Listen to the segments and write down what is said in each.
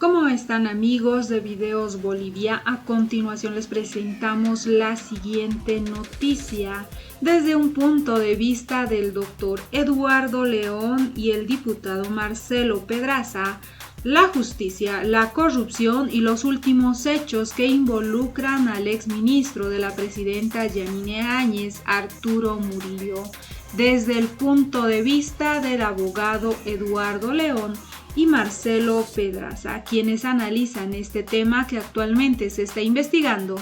¿Cómo están, amigos de Videos Bolivia? A continuación les presentamos la siguiente noticia desde un punto de vista del doctor Eduardo León y el diputado Marcelo Pedraza. La justicia, la corrupción y los últimos hechos que involucran al exministro de la presidenta Yanine Áñez, Arturo Murillo, desde el punto de vista del abogado Eduardo León y Marcelo Pedraza, quienes analizan este tema que actualmente se está investigando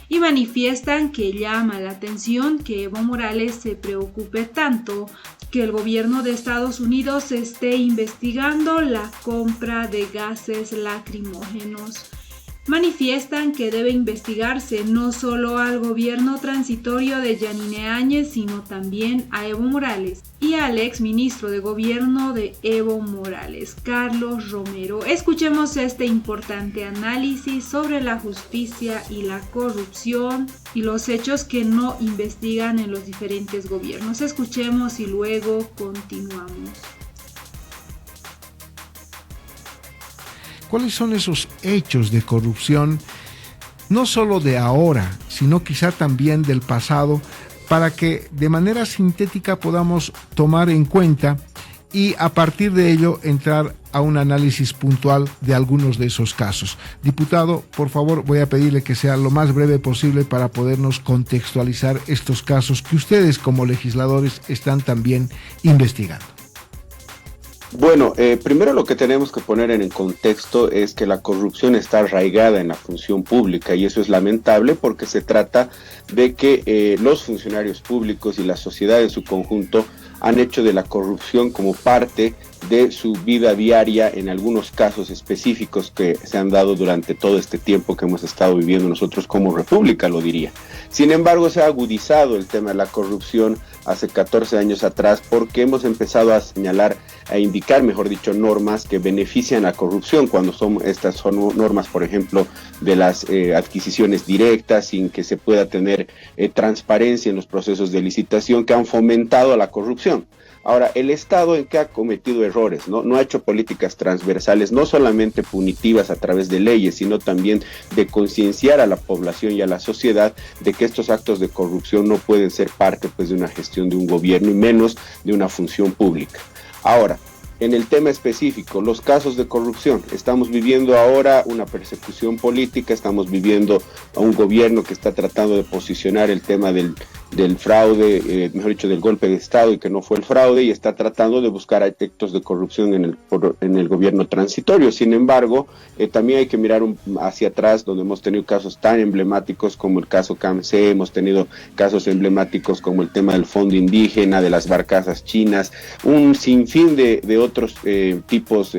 y manifiestan que llama la atención que Evo Morales se preocupe tanto que el gobierno de Estados Unidos esté investigando la compra de gases lacrimógenos. Manifiestan que debe investigarse no solo al gobierno transitorio de Yanine Áñez, sino también a Evo Morales y al ex ministro de gobierno de Evo Morales, Carlos Romero. Escuchemos este importante análisis sobre la justicia y la corrupción y los hechos que no investigan en los diferentes gobiernos. Escuchemos y luego continuamos. ¿Cuáles son esos hechos de corrupción, no solo de ahora, sino quizá también del pasado, para que de manera sintética podamos tomar en cuenta y a partir de ello entrar a un análisis puntual de algunos de esos casos? Diputado, por favor, voy a pedirle que sea lo más breve posible para podernos contextualizar estos casos que ustedes como legisladores están también investigando. Bueno, primero lo que tenemos que poner en el contexto es que la corrupción está arraigada en la función pública y eso es lamentable porque se trata de que los funcionarios públicos y la sociedad en su conjunto han hecho de la corrupción como parte de su vida diaria en algunos casos específicos que se han dado durante todo este tiempo que hemos estado viviendo nosotros como república, lo diría. Sin embargo, se ha agudizado el tema de la corrupción hace 14 años atrás porque hemos empezado a señalar, a indicar, mejor dicho, normas que benefician la corrupción cuando estas son normas, por ejemplo, de las adquisiciones directas sin que se pueda tener transparencia en los procesos de licitación que han fomentado la corrupción. Ahora, el Estado en que ha cometido errores, no ha hecho políticas transversales, no solamente punitivas a través de leyes, sino también de concienciar a la población y a la sociedad de que estos actos de corrupción no pueden ser parte pues, de una gestión de un gobierno y menos de una función pública. Ahora, en el tema específico, los casos de corrupción, estamos viviendo ahora una persecución política, estamos viviendo a un gobierno que está tratando de posicionar el tema del fraude, mejor dicho, del golpe de Estado y que no fue el fraude y está tratando de buscar actos de corrupción en el gobierno transitorio. Sin embargo, también hay que mirar hacia atrás donde hemos tenido casos tan emblemáticos como el caso CAMC, hemos tenido casos emblemáticos como el tema del fondo indígena, de las barcazas chinas, un sinfín de otros tipos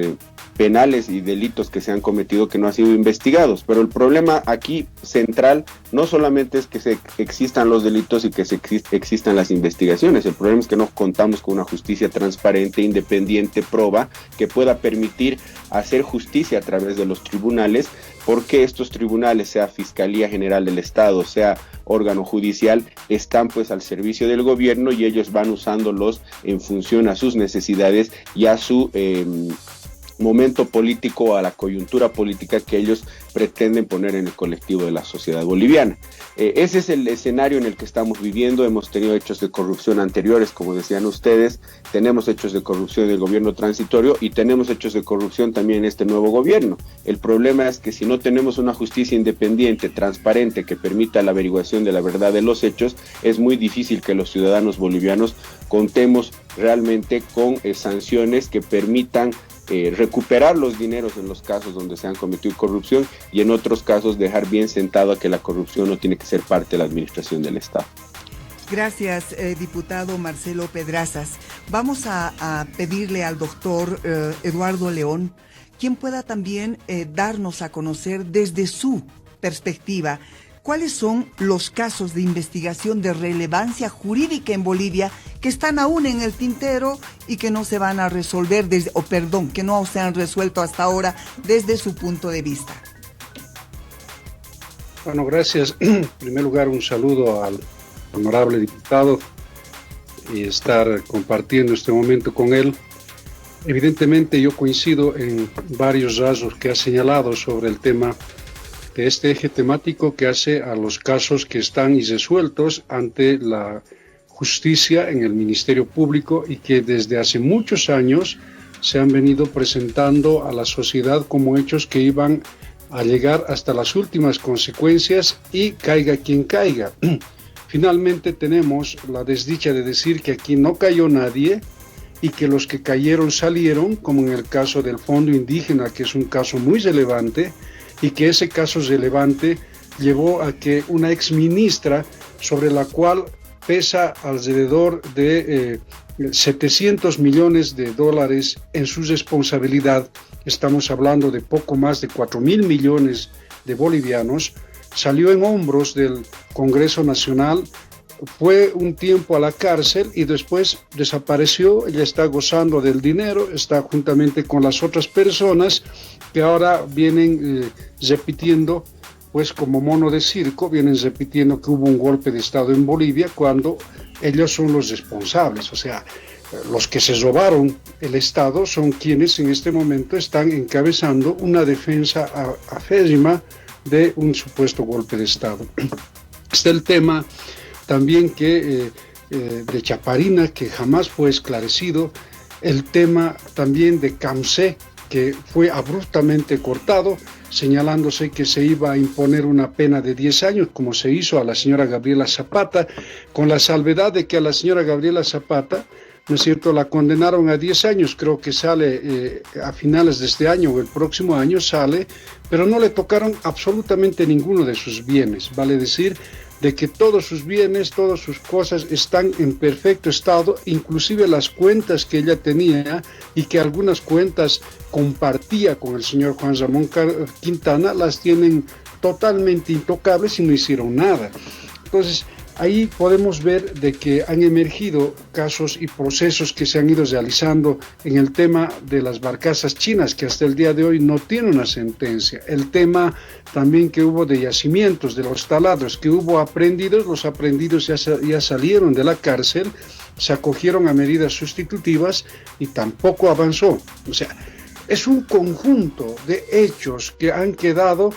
penales y delitos que se han cometido que no han sido investigados, pero el problema aquí central no solamente es que existan los delitos y que existan las investigaciones, el problema es que no contamos con una justicia transparente, independiente, proba, que pueda permitir hacer justicia a través de los tribunales, porque estos tribunales, sea Fiscalía General del Estado, sea órgano judicial, están pues al servicio del gobierno y ellos van usándolos en función a sus necesidades y a su momento político, a la coyuntura política que ellos pretenden poner en el colectivo de la sociedad boliviana. Ese es el escenario en el que estamos viviendo. Hemos tenido hechos de corrupción anteriores, como decían ustedes, tenemos hechos de corrupción en el gobierno transitorio y tenemos hechos de corrupción también en este nuevo gobierno. El problema es que si no tenemos una justicia independiente, transparente, que permita la averiguación de la verdad de los hechos, es muy difícil que los ciudadanos bolivianos contemos realmente con sanciones que permitan recuperar los dineros en los casos donde se han cometido corrupción y en otros casos dejar bien sentado a que la corrupción no tiene que ser parte de la administración del Estado. Gracias, diputado Marcelo Pedrazas. Vamos a pedirle al doctor Eduardo León, quien pueda también darnos a conocer desde su perspectiva ¿cuáles son los casos de investigación de relevancia jurídica en Bolivia que están aún en el tintero y que no se van a resolver, que no se han resuelto hasta ahora desde su punto de vista? Bueno, gracias. En primer lugar, un saludo al honorable diputado y estar compartiendo este momento con él. Evidentemente yo coincido en varios rasgos que ha señalado sobre el tema de este eje temático que hace a los casos que están irresueltos ante la justicia en el Ministerio Público y que desde hace muchos años se han venido presentando a la sociedad como hechos que iban a llegar hasta las últimas consecuencias y caiga quien caiga. Finalmente tenemos la desdicha de decir que aquí no cayó nadie y que los que cayeron salieron, como en el caso del Fondo Indígena, que es un caso muy relevante, y que ese caso relevante llevó a que una exministra, sobre la cual pesa alrededor de 700 millones de dólares en su responsabilidad, estamos hablando de poco más de 4.000 millones de bolivianos, salió en hombros del Congreso Nacional, fue un tiempo a la cárcel y después desapareció. Ella está gozando del dinero, está juntamente con las otras personas que ahora vienen repitiendo, pues como mono de circo, vienen repitiendo que hubo un golpe de Estado en Bolivia cuando ellos son los responsables. O sea, los que se robaron el Estado son quienes en este momento están encabezando una defensa aférrima de un supuesto golpe de Estado. Está el tema también que de Chaparina, que jamás fue esclarecido, el tema también de Camsé, que fue abruptamente cortado, señalándose que se iba a imponer una pena de 10 años, como se hizo a la señora Gabriela Zapata, con la salvedad de que a la señora Gabriela Zapata, ¿no es cierto?, la condenaron a 10 años, creo que sale a finales de este año o el próximo año sale, pero no le tocaron absolutamente ninguno de sus bienes, vale decir, de que todos sus bienes, todas sus cosas están en perfecto estado, inclusive las cuentas que ella tenía y que algunas cuentas compartía con el señor Juan Ramón Quintana, las tienen totalmente intocables y no hicieron nada. Entonces, ahí podemos ver de que han emergido casos y procesos que se han ido realizando en el tema de las barcazas chinas, que hasta el día de hoy no tiene una sentencia. El tema también que hubo de yacimientos, de los taladros, que hubo aprendidos, los aprendidos ya salieron de la cárcel, se acogieron a medidas sustitutivas y tampoco avanzó. O sea, es un conjunto de hechos que han quedado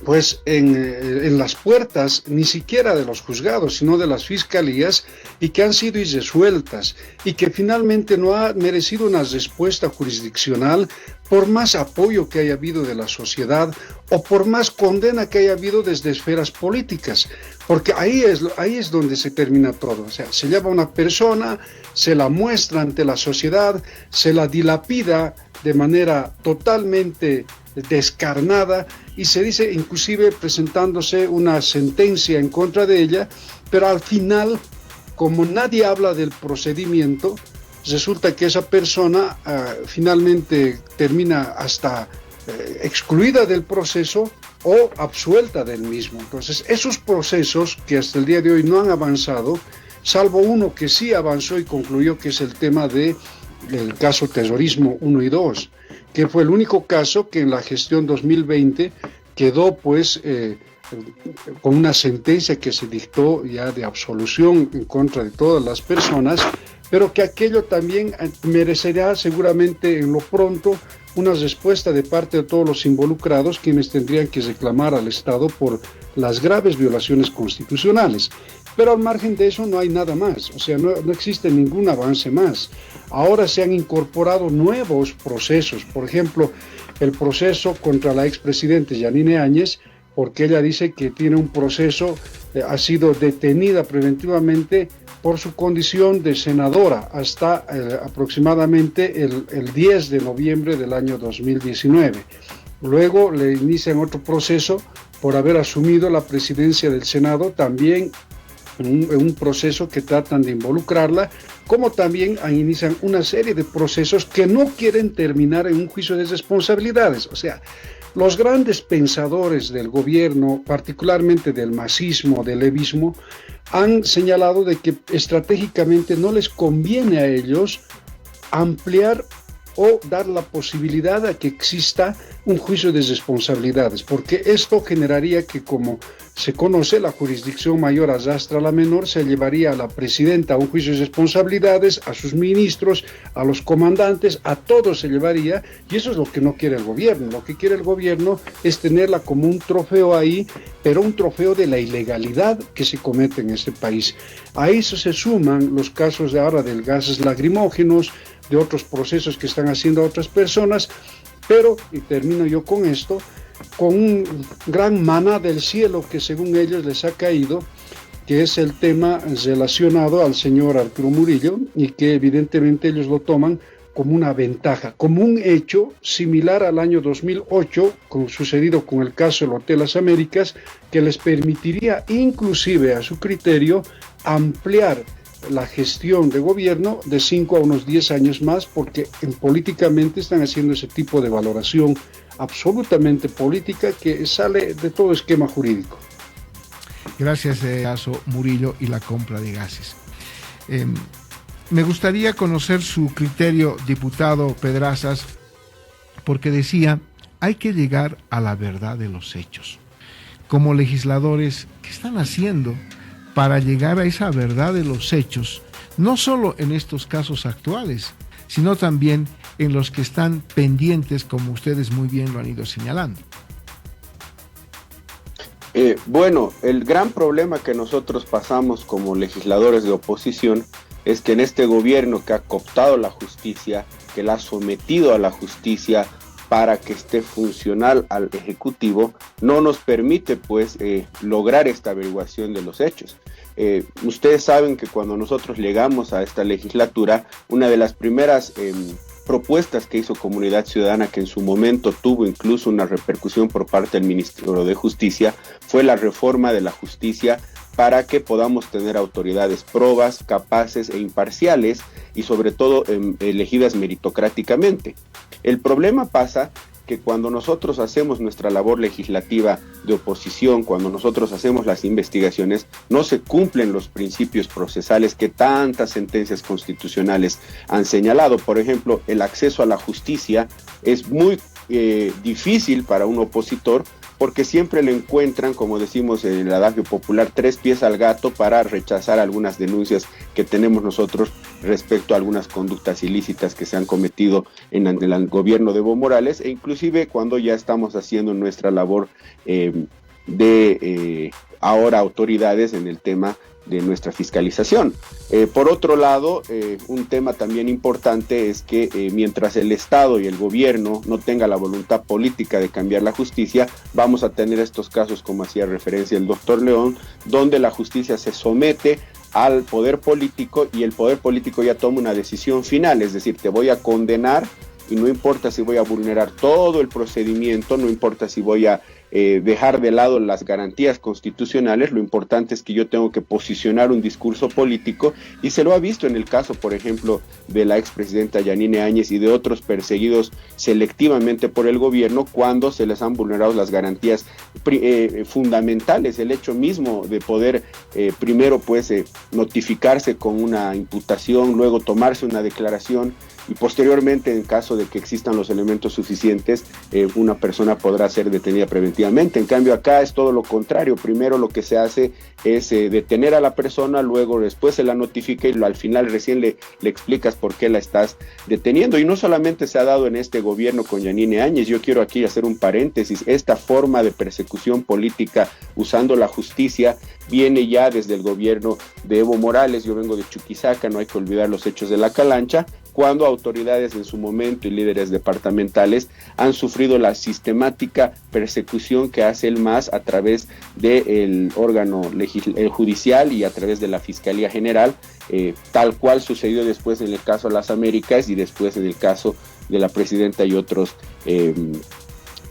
pues en las puertas ni siquiera de los juzgados, sino de las fiscalías, y que han sido irresueltas y que finalmente no ha merecido una respuesta jurisdiccional por más apoyo que haya habido de la sociedad o por más condena que haya habido desde esferas políticas, porque ahí es donde se termina todo. O sea, se lleva a una persona, se la muestra ante la sociedad, se la dilapida de manera totalmente descarnada y se dice inclusive presentándose una sentencia en contra de ella, pero al final, como nadie habla del procedimiento, resulta que esa persona finalmente termina hasta excluida del proceso o absuelta del mismo. Entonces, esos procesos que hasta el día de hoy no han avanzado, salvo uno que sí avanzó y concluyó, que es el tema del caso terrorismo 1 y 2, que fue el único caso que en la gestión 2020 quedó pues con una sentencia que se dictó ya de absolución en contra de todas las personas, pero que aquello también merecerá seguramente en lo pronto una respuesta de parte de todos los involucrados, quienes tendrían que reclamar al Estado por las graves violaciones constitucionales. Pero al margen de eso no hay nada más, o sea, no existe ningún avance más. Ahora se han incorporado nuevos procesos, por ejemplo, el proceso contra la expresidenta Yanine Áñez, porque ella dice que tiene un proceso, ha sido detenida preventivamente por su condición de senadora hasta aproximadamente el 10 de noviembre del año 2019. Luego le inician otro proceso por haber asumido la presidencia del Senado, también un proceso que tratan de involucrarla, como también inician una serie de procesos que no quieren terminar en un juicio de responsabilidades. O sea, los grandes pensadores del gobierno, particularmente del masismo, del levismo, han señalado de que estratégicamente no les conviene a ellos ampliar o dar la posibilidad a que exista un juicio de responsabilidades, porque esto generaría que, como se conoce, la jurisdicción mayor arrastra a la menor, se llevaría a la presidenta a un juicio de responsabilidades, a sus ministros, a los comandantes, a todos se llevaría, y eso es lo que no quiere el gobierno. Lo que quiere el gobierno es tenerla como un trofeo ahí, pero un trofeo de la ilegalidad que se comete en este país. A eso se suman los casos de ahora del gases lacrimógenos, de otros procesos que están haciendo a otras personas, pero, y termino yo con esto, con un gran maná del cielo que según ellos les ha caído, que es el tema relacionado al señor Arturo Murillo, y que evidentemente ellos lo toman como una ventaja, como un hecho similar al año 2008, como sucedido con el caso del Hotel Las Américas, que les permitiría inclusive a su criterio ampliar la gestión de gobierno de 5 a unos 10 años más, porque políticamente están haciendo ese tipo de valoración absolutamente política que sale de todo esquema jurídico. Gracias, caso Murillo y la compra de gases. Me gustaría conocer su criterio, diputado Pedrazas, porque decía, hay que llegar a la verdad de los hechos. Como legisladores, ¿qué están haciendo para llegar a esa verdad de los hechos? No solo en estos casos actuales, sino también en los que están pendientes, como ustedes muy bien lo han ido señalando. Bueno, el gran problema que nosotros pasamos como legisladores de oposición es que en este gobierno que ha cooptado la justicia, que la ha sometido a la justicia para que esté funcional al Ejecutivo, no nos permite pues lograr esta averiguación de los hechos. Ustedes saben que cuando nosotros llegamos a esta legislatura, una de las primeras propuestas que hizo Comunidad Ciudadana, que en su momento tuvo incluso una repercusión por parte del Ministerio de Justicia, fue la reforma de la justicia para que podamos tener autoridades probas, capaces e imparciales y sobre todo elegidas meritocráticamente. El problema pasa que cuando nosotros hacemos nuestra labor legislativa de oposición, cuando nosotros hacemos las investigaciones, no se cumplen los principios procesales que tantas sentencias constitucionales han señalado. Por ejemplo, el acceso a la justicia es muy difícil para un opositor, porque siempre le encuentran, como decimos en el adagio popular, 3 pies al gato para rechazar algunas denuncias que tenemos nosotros respecto a algunas conductas ilícitas que se han cometido en el gobierno de Evo Morales, e inclusive cuando ya estamos haciendo nuestra labor de ahora autoridades en el tema de nuestra fiscalización. Por otro lado, un tema también importante es que mientras el Estado y el gobierno no tenga la voluntad política de cambiar la justicia, vamos a tener estos casos, como hacía referencia el doctor León, donde la justicia se somete al poder político y el poder político ya toma una decisión final, es decir, te voy a condenar y no importa si voy a vulnerar todo el procedimiento, no importa si voy a dejar de lado las garantías constitucionales, lo importante es que yo tengo que posicionar un discurso político, y se lo ha visto en el caso, por ejemplo, de la expresidenta Yanine Áñez y de otros perseguidos selectivamente por el gobierno cuando se les han vulnerado las garantías fundamentales, el hecho mismo de poder primero pues notificarse con una imputación, luego tomarse una declaración y posteriormente, en caso de que existan los elementos suficientes, una persona podrá ser detenida preventivamente. En cambio, acá es todo lo contrario. Primero lo que se hace es detener a la persona, luego después se la notifica y al final recién le explicas por qué la estás deteniendo. Y no solamente se ha dado en este gobierno con Yanine Áñez, yo quiero aquí hacer un paréntesis. Esta forma de persecución política usando la justicia viene ya desde el gobierno de Evo Morales. Yo vengo de Chuquisaca, no hay que olvidar los hechos de la Calancha, cuando autoridades en su momento y líderes departamentales han sufrido la sistemática persecución que hace el MAS a través del órgano judicial y a través de la Fiscalía General, tal cual sucedió después en el caso de Las Américas y después en el caso de la presidenta y otros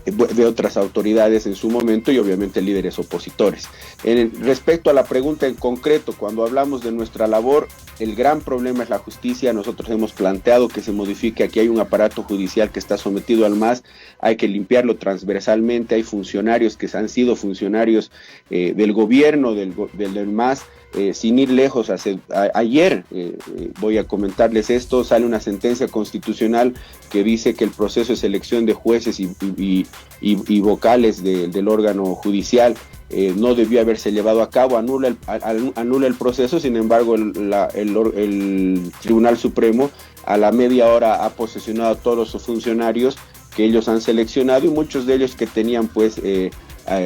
de otras autoridades en su momento y obviamente líderes opositores. Respecto a la pregunta en concreto, cuando hablamos de nuestra labor, el gran problema es la justicia. Nosotros hemos planteado que se modifique. Aquí hay un aparato judicial que está sometido al MAS, hay que limpiarlo transversalmente. Hay funcionarios que han sido funcionarios del gobierno del MAS. Sin ir lejos, ayer voy a comentarles esto, sale una sentencia constitucional que dice que el proceso de selección de jueces y vocales del órgano judicial no debió haberse llevado a cabo, anula el proceso. Sin embargo, el Tribunal Supremo a la media hora ha posesionado a todos los funcionarios que ellos han seleccionado, y muchos de ellos que tenían pues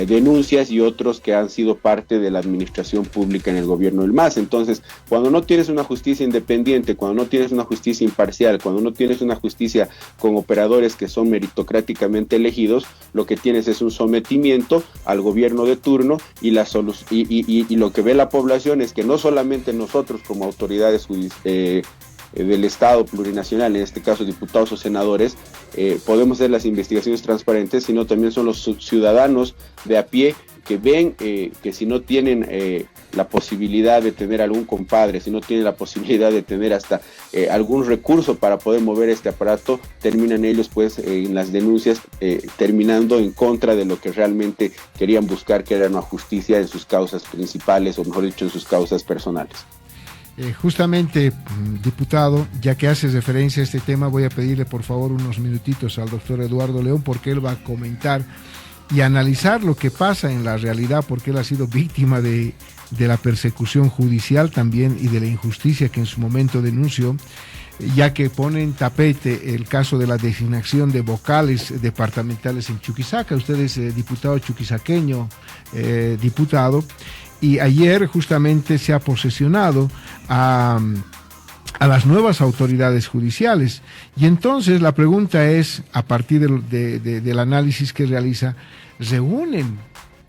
denuncias, y otros que han sido parte de la administración pública en el gobierno del MAS. Entonces, cuando no tienes una justicia independiente, cuando no tienes una justicia imparcial, cuando no tienes una justicia con operadores que son meritocráticamente elegidos, lo que tienes es un sometimiento al gobierno de turno, y lo que ve la población es que no solamente nosotros como autoridades del Estado plurinacional, en este caso diputados o senadores, podemos hacer las investigaciones transparentes, sino también son los ciudadanos de a pie que ven que si no tienen la posibilidad de tener algún compadre, si no tienen la posibilidad de tener hasta algún recurso para poder mover este aparato, terminan ellos pues en las denuncias terminando en contra de lo que realmente querían buscar, que era una justicia en sus causas principales, o mejor dicho, en sus causas personales. Justamente, diputado, ya que haces referencia a este tema, voy a pedirle por favor unos minutitos al doctor Eduardo León, porque él va a comentar y analizar lo que pasa en la realidad, porque él ha sido víctima de la persecución judicial también y de la injusticia que en su momento denunció, ya que pone en tapete el caso de la designación de vocales departamentales en Chuquisaca. Usted es diputado chuquisaqueño, diputado, y ayer justamente se ha posesionado a las nuevas autoridades judiciales. Y entonces la pregunta es, a partir del análisis que realiza, ¿reúnen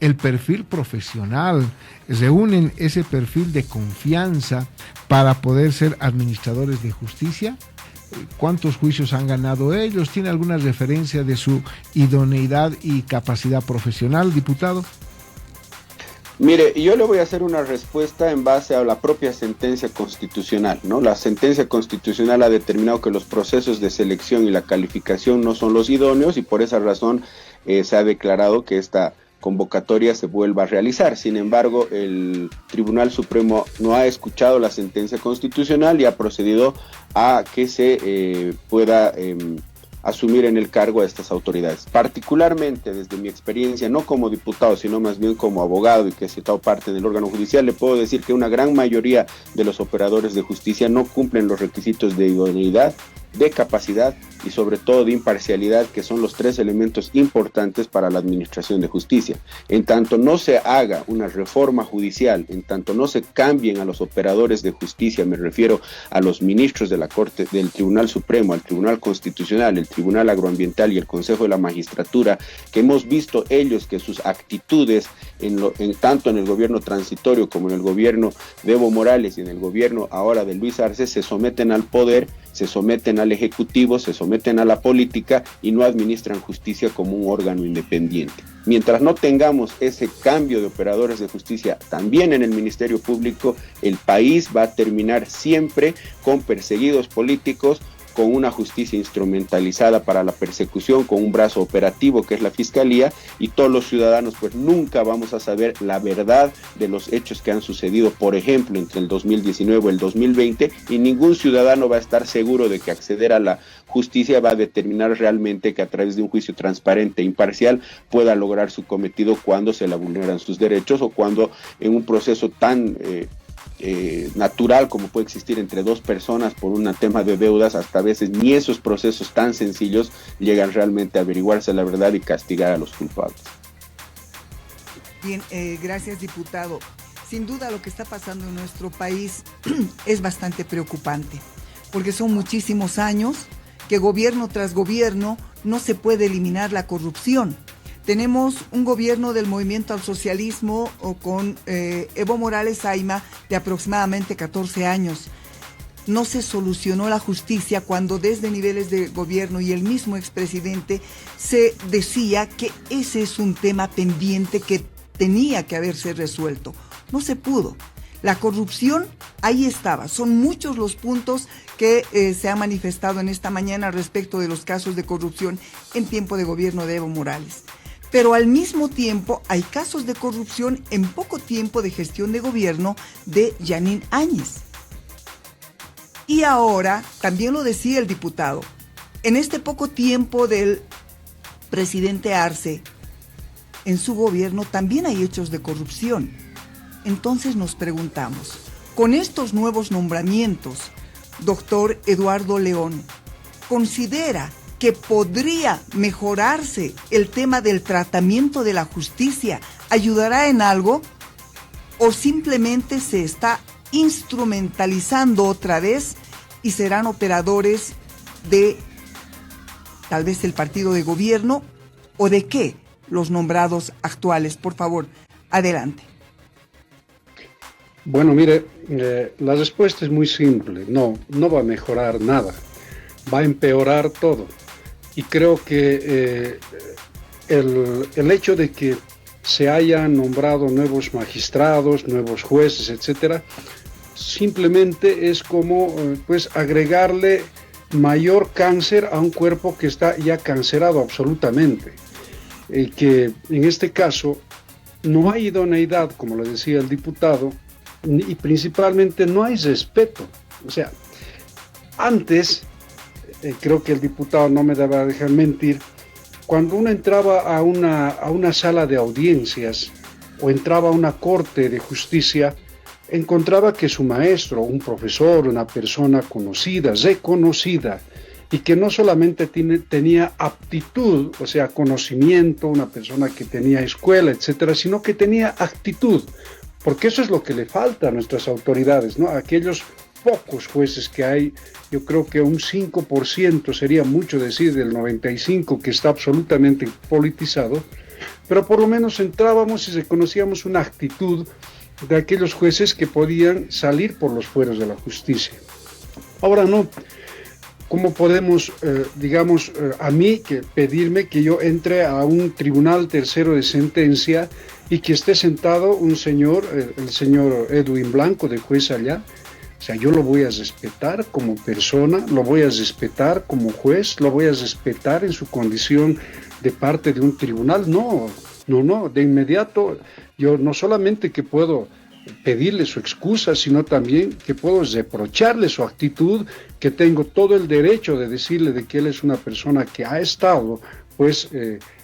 el perfil profesional, reúnen ese perfil de confianza para poder ser administradores de justicia? ¿Cuántos juicios han ganado ellos? ¿Tiene alguna referencia de su idoneidad y capacidad profesional, diputado? Mire, yo le voy a hacer una respuesta en base a la propia sentencia constitucional, ¿no? La sentencia constitucional ha determinado que los procesos de selección y la calificación no son los idóneos, y por esa razón se ha declarado que esta convocatoria se vuelva a realizar. Sin embargo, el Tribunal Supremo no ha escuchado la sentencia constitucional y ha procedido a que se pueda asumir en el cargo a estas autoridades. Particularmente desde mi experiencia, no como diputado, sino más bien como abogado, y que he estado parte del órgano judicial, le puedo decir que una gran mayoría de los operadores de justicia no cumplen los requisitos de idoneidad, de capacidad y sobre todo de imparcialidad, que son los tres elementos importantes para la administración de justicia. En tanto no se haga una reforma judicial, en tanto no se cambien a los operadores de justicia, me refiero a los ministros de la Corte, del Tribunal Supremo, al Tribunal Constitucional, el Tribunal Agroambiental y el Consejo de la Magistratura, que hemos visto ellos que sus actitudes, tanto en el gobierno transitorio como en el gobierno de Evo Morales y en el gobierno ahora de Luis Arce, se someten al poder, se someten al Ejecutivo, se someten a la política y no administran justicia como un órgano independiente. Mientras no tengamos ese cambio de operadores de justicia también en el Ministerio Público, el país va a terminar siempre con perseguidos políticos, con una justicia instrumentalizada para la persecución, con un brazo operativo que es la Fiscalía, y todos los ciudadanos pues nunca vamos a saber la verdad de los hechos que han sucedido, por ejemplo, entre el 2019 y el 2020, y ningún ciudadano va a estar seguro de que acceder a la justicia va a determinar realmente que a través de un juicio transparente e imparcial pueda lograr su cometido cuando se le vulneran sus derechos, o cuando en un proceso tan natural como puede existir entre dos personas por un tema de deudas, hasta a veces ni esos procesos tan sencillos llegan realmente a averiguarse la verdad y castigar a los culpables. Bien, gracias, diputado. Sin duda lo que está pasando en nuestro país es bastante preocupante, porque son muchísimos años que gobierno tras gobierno no se puede eliminar la corrupción. Tenemos un gobierno del movimiento al socialismo con Evo Morales Ayma de aproximadamente 14 años. No se solucionó la justicia cuando desde niveles de gobierno y el mismo expresidente se decía que ese es un tema pendiente que tenía que haberse resuelto. No se pudo. La corrupción ahí estaba. Son muchos los puntos que se han manifestado en esta mañana respecto de los casos de corrupción en tiempo de gobierno de Evo Morales. Pero al mismo tiempo hay casos de corrupción en poco tiempo de gestión de gobierno de Jeanine Áñez. Y ahora, también lo decía el diputado, en este poco tiempo del presidente Arce, en su gobierno también hay hechos de corrupción. Entonces nos preguntamos, con estos nuevos nombramientos, doctor Eduardo León, ¿considera que podría mejorarse el tema del tratamiento de la justicia? ¿Ayudará en algo? ¿O simplemente se está instrumentalizando otra vez y serán operadores de tal vez el partido de gobierno o de qué los nombrados actuales? Por favor, adelante. Bueno, mire, la respuesta es muy simple. No va a mejorar nada. Va a empeorar todo. Y creo que el hecho de que se hayan nombrado nuevos magistrados, nuevos jueces, etcétera, simplemente es como pues agregarle mayor cáncer a un cuerpo que está ya cancerado absolutamente. Y que en este caso no hay idoneidad, como lo decía el diputado, y principalmente no hay respeto. O sea, antes, creo que el diputado no me debe dejar mentir, cuando uno entraba a una sala de audiencias o entraba a una corte de justicia, encontraba que su maestro, un profesor, una persona conocida, reconocida, y que no solamente tenía aptitud, o sea, conocimiento, una persona que tenía escuela, etcétera, sino que tenía actitud, porque eso es lo que le falta a nuestras autoridades, ¿no? Aquellos pocos jueces que hay, yo creo que un 5% sería mucho decir del 95% que está absolutamente politizado, pero por lo menos entrábamos y reconocíamos una actitud de aquellos jueces que podían salir por los fueros de la justicia. Ahora no. ¿Cómo podemos, a mí pedirme que yo entre a un tribunal tercero de sentencia y que esté sentado un señor, el señor Edwin Blanco, de juez allá? O sea, yo lo voy a respetar como persona, lo voy a respetar como juez, lo voy a respetar en su condición de parte de un tribunal. No, de inmediato yo no solamente que puedo pedirle su excusa, sino también que puedo reprocharle su actitud, que tengo todo el derecho de decirle de que él es una persona que ha estado pues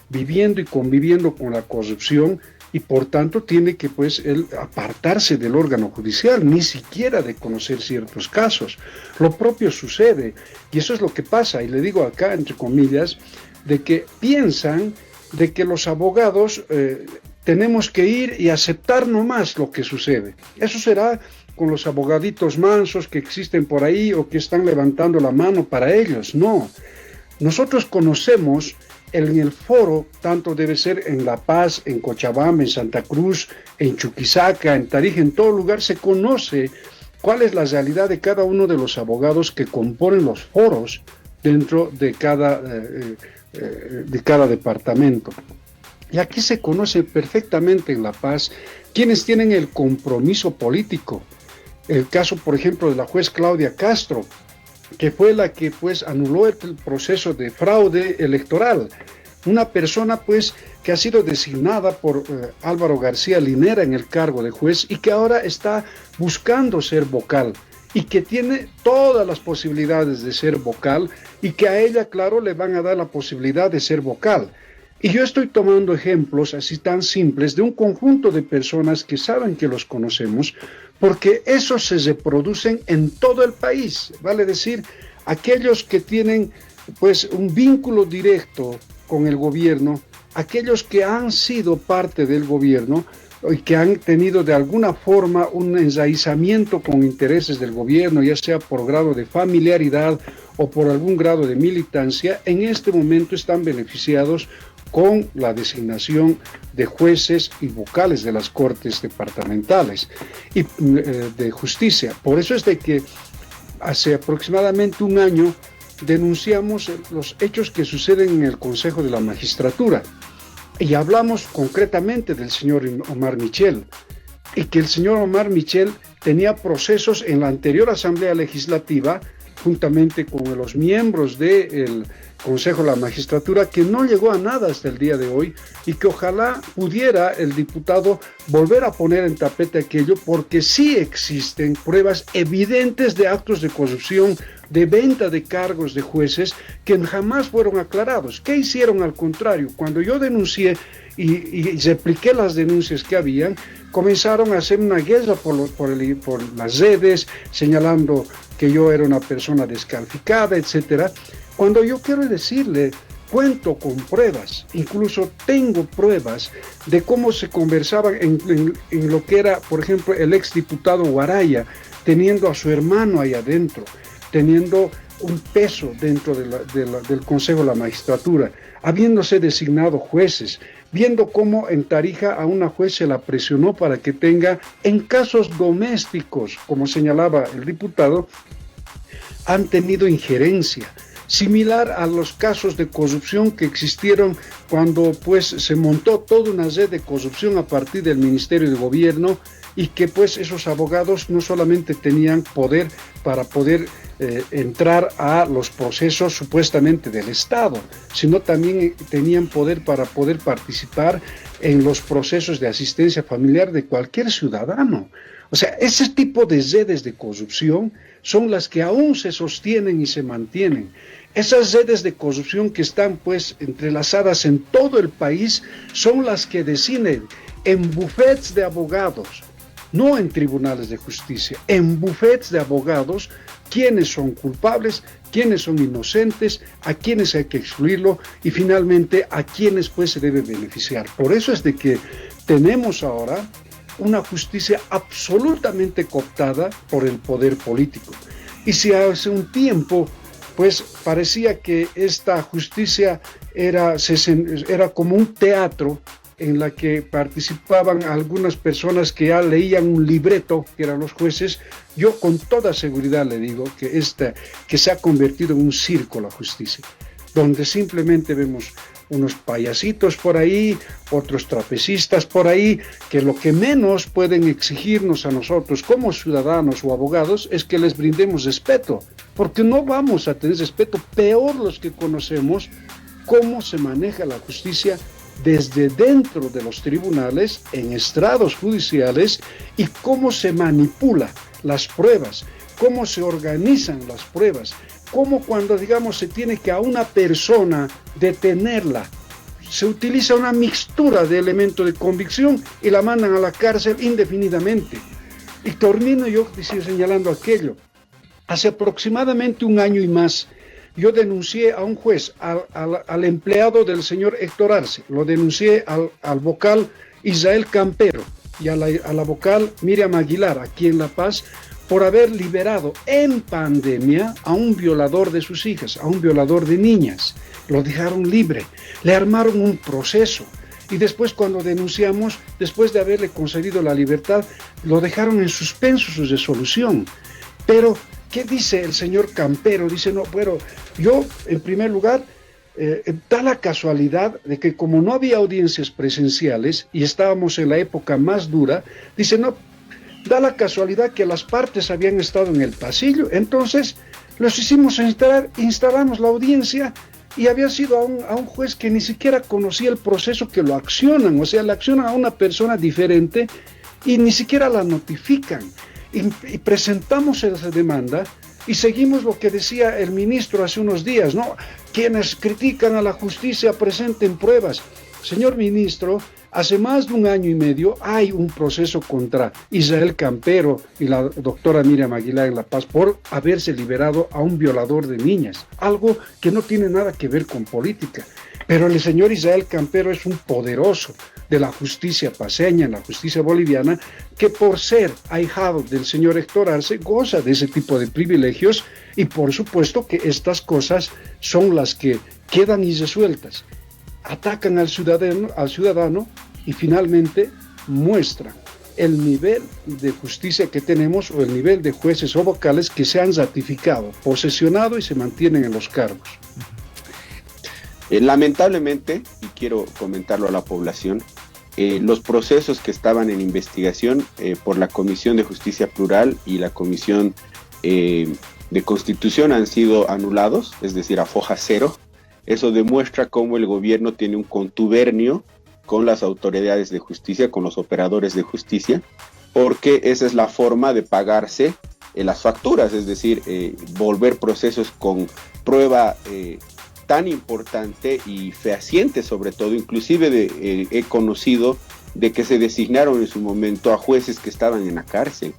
viviendo y conviviendo con la corrupción y por tanto tiene que pues él apartarse del órgano judicial, ni siquiera de conocer ciertos casos. Lo propio sucede y eso es lo que pasa, y le digo acá entre comillas, de que piensan de que los abogados tenemos que ir y aceptar nomás lo que sucede. Eso será con los abogaditos mansos que existen por ahí o que están levantando la mano para ellos. No, nosotros conocemos en el foro, tanto debe ser en La Paz, en Cochabamba, en Santa Cruz, en Chuquisaca, en Tarija, en todo lugar se conoce cuál es la realidad de cada uno de los abogados que componen los foros dentro de cada departamento. Y aquí se conoce perfectamente en La Paz quienes tienen el compromiso político. El caso, por ejemplo, de la juez Claudia Castro, que fue la que pues anuló el proceso de fraude electoral. Una persona pues que ha sido designada por Álvaro García Linera en el cargo de juez y que ahora está buscando ser vocal y que tiene todas las posibilidades de ser vocal y que a ella, claro, le van a dar la posibilidad de ser vocal. Y yo estoy tomando ejemplos así tan simples de un conjunto de personas que saben que los conocemos, porque esos se reproducen en todo el país, vale decir, aquellos que tienen pues un vínculo directo con el gobierno, aquellos que han sido parte del gobierno y que han tenido de alguna forma un enraizamiento con intereses del gobierno, ya sea por grado de familiaridad o por algún grado de militancia, en este momento están beneficiados con la designación de jueces y vocales de las cortes departamentales y de justicia. Por eso es de que hace aproximadamente un año denunciamos los hechos que suceden en el Consejo de la Magistratura y hablamos concretamente del señor Omar Michel y que el señor Omar Michel tenía procesos en la anterior Asamblea Legislativa juntamente con los miembros del Consejo de la Magistratura, que no llegó a nada hasta el día de hoy y que ojalá pudiera el diputado volver a poner en tapete aquello, porque sí existen pruebas evidentes de actos de corrupción de venta de cargos de jueces que jamás fueron aclarados. ¿Qué hicieron al contrario? Cuando yo denuncié y repliqué las denuncias que habían, comenzaron a hacer una guerra por las redes, señalando que yo era una persona descalificada, etcétera. Cuando yo quiero decirle, cuento con pruebas, incluso tengo pruebas de cómo se conversaba en lo que era, por ejemplo, el exdiputado Guaraya, teniendo a su hermano ahí adentro, teniendo un peso dentro del Consejo de la Magistratura, habiéndose designado jueces, viendo cómo en Tarija a una juez se la presionó para que tenga, en casos domésticos, como señalaba el diputado, han tenido injerencia, similar a los casos de corrupción que existieron cuando pues se montó toda una red de corrupción a partir del Ministerio de Gobierno, y que pues esos abogados no solamente tenían poder para poder entrar a los procesos supuestamente del Estado, sino también tenían poder para poder participar en los procesos de asistencia familiar de cualquier ciudadano. O sea, ese tipo de redes de corrupción son las que aún se sostienen y se mantienen. Esas redes de corrupción que están pues entrelazadas en todo el país son las que deciden en bufetes de abogados, no en tribunales de justicia, en bufetes de abogados, quiénes son culpables, quiénes son inocentes, a quiénes hay que excluirlo y finalmente a quiénes pues se debe beneficiar. Por eso es de que tenemos ahora una justicia absolutamente cooptada por el poder político. Y si hace un tiempo pues parecía que esta justicia era como un teatro en la que participaban algunas personas que ya leían un libreto, que eran los jueces, yo con toda seguridad le digo que se ha convertido en un circo la justicia, donde simplemente vemos unos payasitos por ahí, otros trapecistas por ahí, que lo que menos pueden exigirnos a nosotros como ciudadanos o abogados es que les brindemos respeto, porque no vamos a tener respeto, peor los que conocemos cómo se maneja la justicia desde dentro de los tribunales, en estrados judiciales, y cómo se manipula las pruebas, cómo se organizan las pruebas, cómo cuando, digamos, se tiene que a una persona detenerla, se utiliza una mixtura de elementos de convicción y la mandan a la cárcel indefinidamente. Y termino yo señalando aquello. Hace aproximadamente un año y más, yo denuncié a un juez, al empleado del señor Héctor Arce, lo denuncié al vocal Israel Campero y a la vocal Miriam Aguilar, aquí en La Paz, por haber liberado en pandemia a un violador de sus hijas, a un violador de niñas. Lo dejaron libre, le armaron un proceso y después cuando denunciamos, después de haberle concedido la libertad, lo dejaron en suspenso su resolución. Pero ¿qué dice el señor Campero? Dice, no, bueno, yo en primer lugar, da la casualidad de que como no había audiencias presenciales y estábamos en la época más dura, dice, no, da la casualidad que las partes habían estado en el pasillo, entonces los hicimos instalar, instalamos la audiencia y había sido a un juez que ni siquiera conocía el proceso que lo accionan, o sea, le accionan a una persona diferente y ni siquiera la notifican. Y presentamos esa demanda y seguimos lo que decía el ministro hace unos días, ¿no? Quienes critican a la justicia presenten pruebas. Señor ministro, hace más de un año y medio hay un proceso contra Israel Campero y la doctora Miriam Aguilar en La Paz por haberse liberado a un violador de niñas, algo que no tiene nada que ver con política. Pero el señor Israel Campero es un poderoso de la justicia paceña, la justicia boliviana, que por ser ahijado del señor Héctor Arce goza de ese tipo de privilegios y por supuesto que estas cosas son las que quedan irresueltas. Atacan al ciudadano y finalmente muestran el nivel de justicia que tenemos o el nivel de jueces o vocales que se han ratificado, posesionado y se mantienen en los cargos. Lamentablemente, y quiero comentarlo a la población, los procesos que estaban en investigación por la Comisión de Justicia Plural y la Comisión de Constitución han sido anulados, es decir, a foja cero. Eso demuestra cómo el gobierno tiene un contubernio con las autoridades de justicia, con los operadores de justicia, porque esa es la forma de pagarse las facturas, es decir, volver procesos con prueba tan importante y fehaciente sobre todo, inclusive he conocido de que se designaron en su momento a jueces que estaban en la cárcel.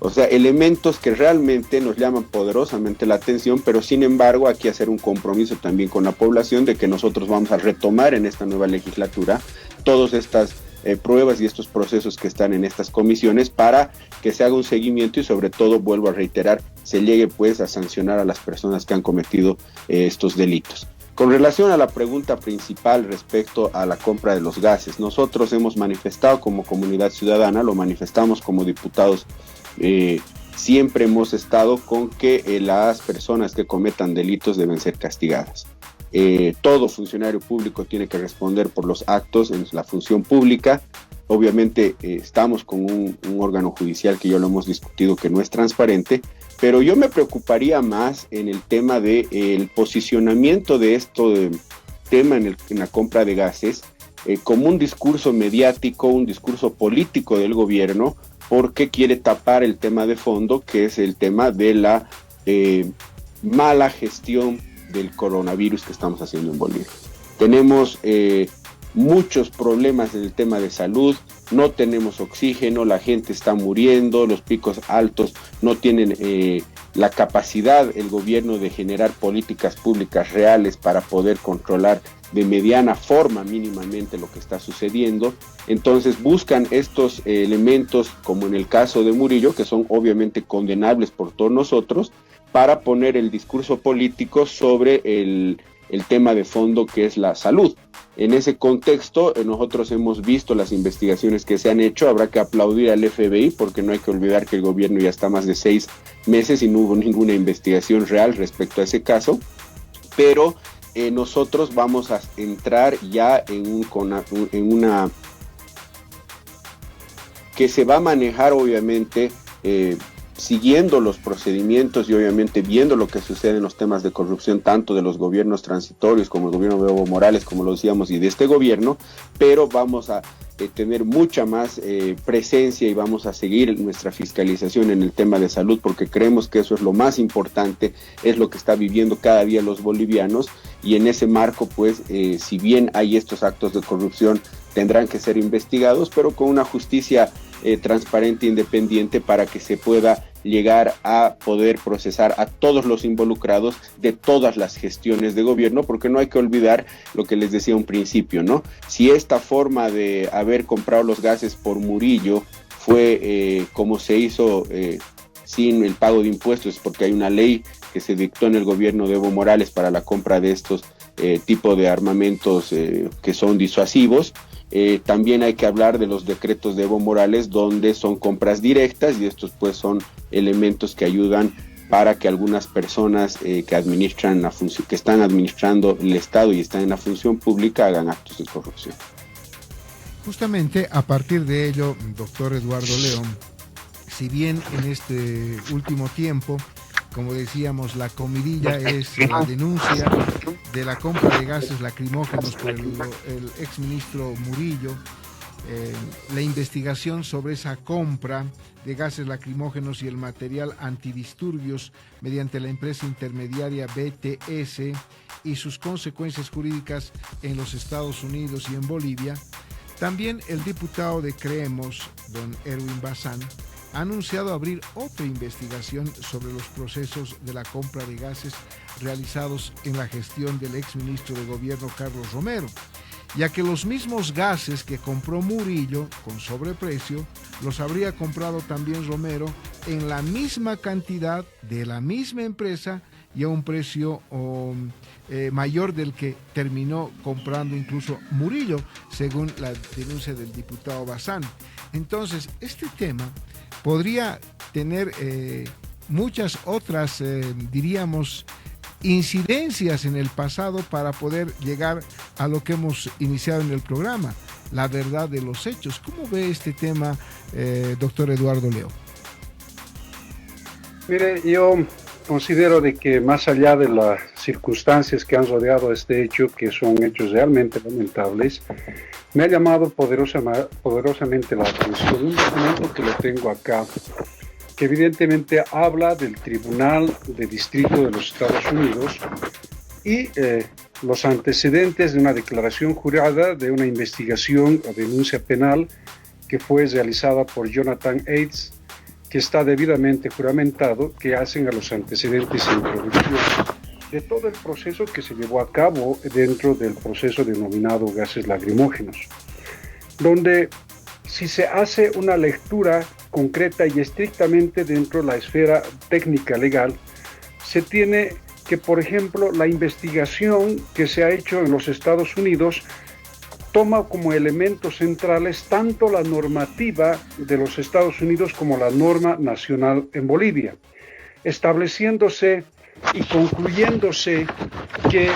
O sea, elementos que realmente nos llaman poderosamente la atención, pero sin embargo hay que hacer un compromiso también con la población de que nosotros vamos a retomar en esta nueva legislatura todas estas pruebas y estos procesos que están en estas comisiones para que se haga un seguimiento y sobre todo, vuelvo a reiterar, se llegue pues a sancionar a las personas que han cometido estos delitos. Con relación a la pregunta principal respecto a la compra de los gases, nosotros hemos manifestado como comunidad ciudadana, lo manifestamos como diputados, siempre hemos estado con que las personas que cometan delitos deben ser castigadas. Todo funcionario público tiene que responder por los actos en la función pública. Obviamente estamos con un órgano judicial que ya lo hemos discutido que no es transparente, pero yo me preocuparía más en el tema del posicionamiento de tema en la compra de gases como un discurso mediático, un discurso político del gobierno, porque quiere tapar el tema de fondo, que es el tema de la mala gestión del coronavirus que estamos haciendo en Bolivia. Tenemos muchos problemas en el tema de salud, no tenemos oxígeno, la gente está muriendo, los picos altos no tienen la capacidad el gobierno de generar políticas públicas reales para poder controlar de mediana forma mínimamente lo que está sucediendo. Entonces buscan estos elementos, como en el caso de Murillo, que son obviamente condenables por todos nosotros, para poner el discurso político sobre el tema de fondo que es la salud. En ese contexto, nosotros hemos visto las investigaciones que se han hecho. Habrá que aplaudir al FBI porque no hay que olvidar que el gobierno ya está más de 6 meses y no hubo ninguna investigación real respecto a ese caso, pero nosotros vamos a entrar ya en una que se va a manejar obviamente siguiendo los procedimientos y obviamente viendo lo que sucede en los temas de corrupción, tanto de los gobiernos transitorios como el gobierno de Evo Morales, como lo decíamos, y de este gobierno, pero vamos a tener mucha más presencia y vamos a seguir nuestra fiscalización en el tema de salud, porque creemos que eso es lo más importante, es lo que está viviendo cada día los bolivianos, y en ese marco, pues, si bien hay estos actos de corrupción, tendrán que ser investigados, pero con una justicia transparente e independiente para que se pueda llegar a poder procesar a todos los involucrados de todas las gestiones de gobierno, porque no hay que olvidar lo que les decía a un principio, ¿no? Si esta forma de haber comprado los gases por Murillo fue como se hizo sin el pago de impuestos, porque hay una ley que se dictó en el gobierno de Evo Morales para la compra de estos tipo de armamentos que son disuasivos. También hay que hablar de los decretos de Evo Morales, donde son compras directas, y estos pues son elementos que ayudan para que algunas personas que administran que están administrando el Estado y están en la función pública hagan actos de corrupción. Justamente a partir de ello, doctor Eduardo León, si bien en este último tiempo, como decíamos, la comidilla es la denuncia de la compra de gases lacrimógenos por el exministro Murillo, la investigación sobre esa compra de gases lacrimógenos y el material antidisturbios mediante la empresa intermediaria BTS y sus consecuencias jurídicas en los Estados Unidos y en Bolivia. También el diputado de Creemos, don Erwin Bazán, ha anunciado abrir otra investigación sobre los procesos de la compra de gases realizados en la gestión del exministro de Gobierno Carlos Romero, ya que los mismos gases que compró Murillo con sobreprecio los habría comprado también Romero en la misma cantidad de la misma empresa y a un precio mayor del que terminó comprando incluso Murillo, según la denuncia del diputado Bazán. Entonces, este tema podría tener muchas otras, diríamos, incidencias en el pasado para poder llegar a lo que hemos iniciado en el programa, la verdad de los hechos. ¿Cómo ve este tema, doctor Eduardo León? Mire, yo considero de que más allá de las circunstancias que han rodeado este hecho, que son hechos realmente lamentables, me ha llamado poderosamente la atención un documento que lo tengo acá, que evidentemente habla del Tribunal de Distrito de los Estados Unidos y los antecedentes de una declaración jurada de una investigación o denuncia penal que fue realizada por Jonathan Aids, que está debidamente juramentado, que hacen a los antecedentes e introducción de todo el proceso que se llevó a cabo dentro del proceso denominado gases lacrimógenos, donde si se hace una lectura concreta y estrictamente dentro de la esfera técnica legal, se tiene que, por ejemplo, la investigación que se ha hecho en los Estados Unidos toma como elementos centrales tanto la normativa de los Estados Unidos como la norma nacional en Bolivia, estableciéndose y concluyéndose que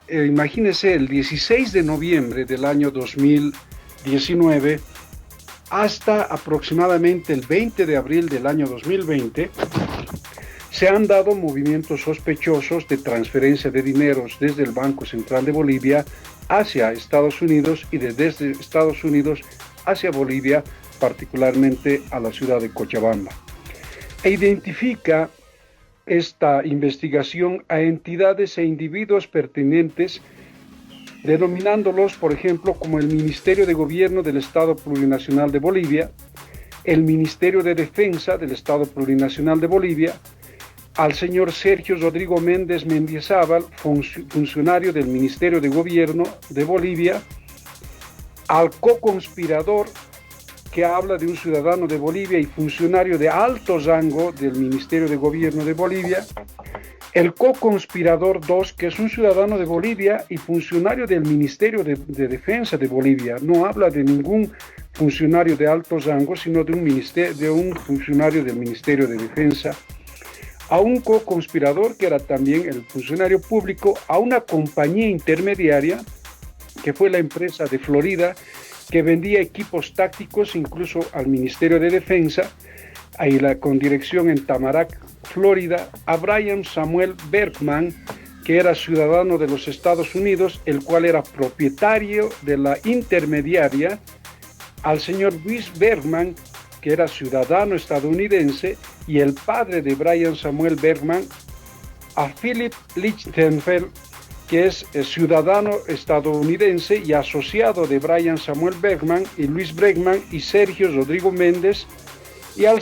imagínense, el 16 de noviembre del año 2019 hasta aproximadamente el 20 de abril del año 2020, se han dado movimientos sospechosos de transferencia de dineros desde el Banco Central de Bolivia hacia Estados Unidos y desde Estados Unidos hacia Bolivia, particularmente a la ciudad de Cochabamba. E identifica esta investigación a entidades e individuos pertinentes, denominándolos, por ejemplo, como el Ministerio de Gobierno del Estado Plurinacional de Bolivia, el Ministerio de Defensa del Estado Plurinacional de Bolivia, al señor Sergio Rodrigo Méndez Mendizábal, funcionario del Ministerio de Gobierno de Bolivia, al co-conspirador que habla de un ciudadano de Bolivia y funcionario de alto rango del Ministerio de Gobierno de Bolivia, el co-conspirador 2, que es un ciudadano de Bolivia y funcionario del Ministerio de Defensa de Bolivia. No habla de ningún funcionario de alto rango, sino de un funcionario del Ministerio de Defensa, a un co-conspirador que era también el funcionario público, a una compañía intermediaria que fue la empresa de Florida que vendía equipos tácticos incluso al Ministerio de Defensa, con dirección en Tamarack, Florida, a Brian Samuel Bergman, que era ciudadano de los Estados Unidos, el cual era propietario de la intermediaria, al señor Luis Bergman, que era ciudadano estadounidense, y el padre de Brian Samuel Bergman, a Philip Lichtenfeld, que es ciudadano estadounidense y asociado de Brian Samuel Bergman y Luis Bergman y Sergio Rodrigo Méndez, y a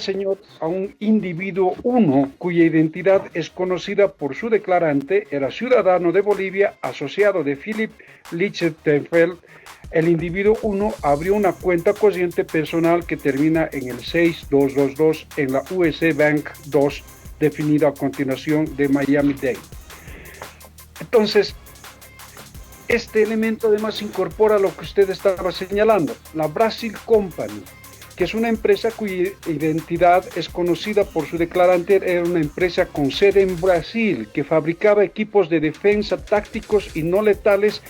un individuo 1 cuya identidad es conocida por su declarante, era ciudadano de Bolivia, asociado de Philip Lichtenfeld. El individuo 1 abrió una cuenta corriente personal que termina en el 6222 en la US Bank 2, definida a continuación de Miami-Dade. Entonces, este elemento además incorpora lo que usted estaba señalando, la Brazil Company, que es una empresa cuya identidad es conocida por su declarante, era una empresa con sede en Brasil, que fabricaba equipos de defensa tácticos y no letales,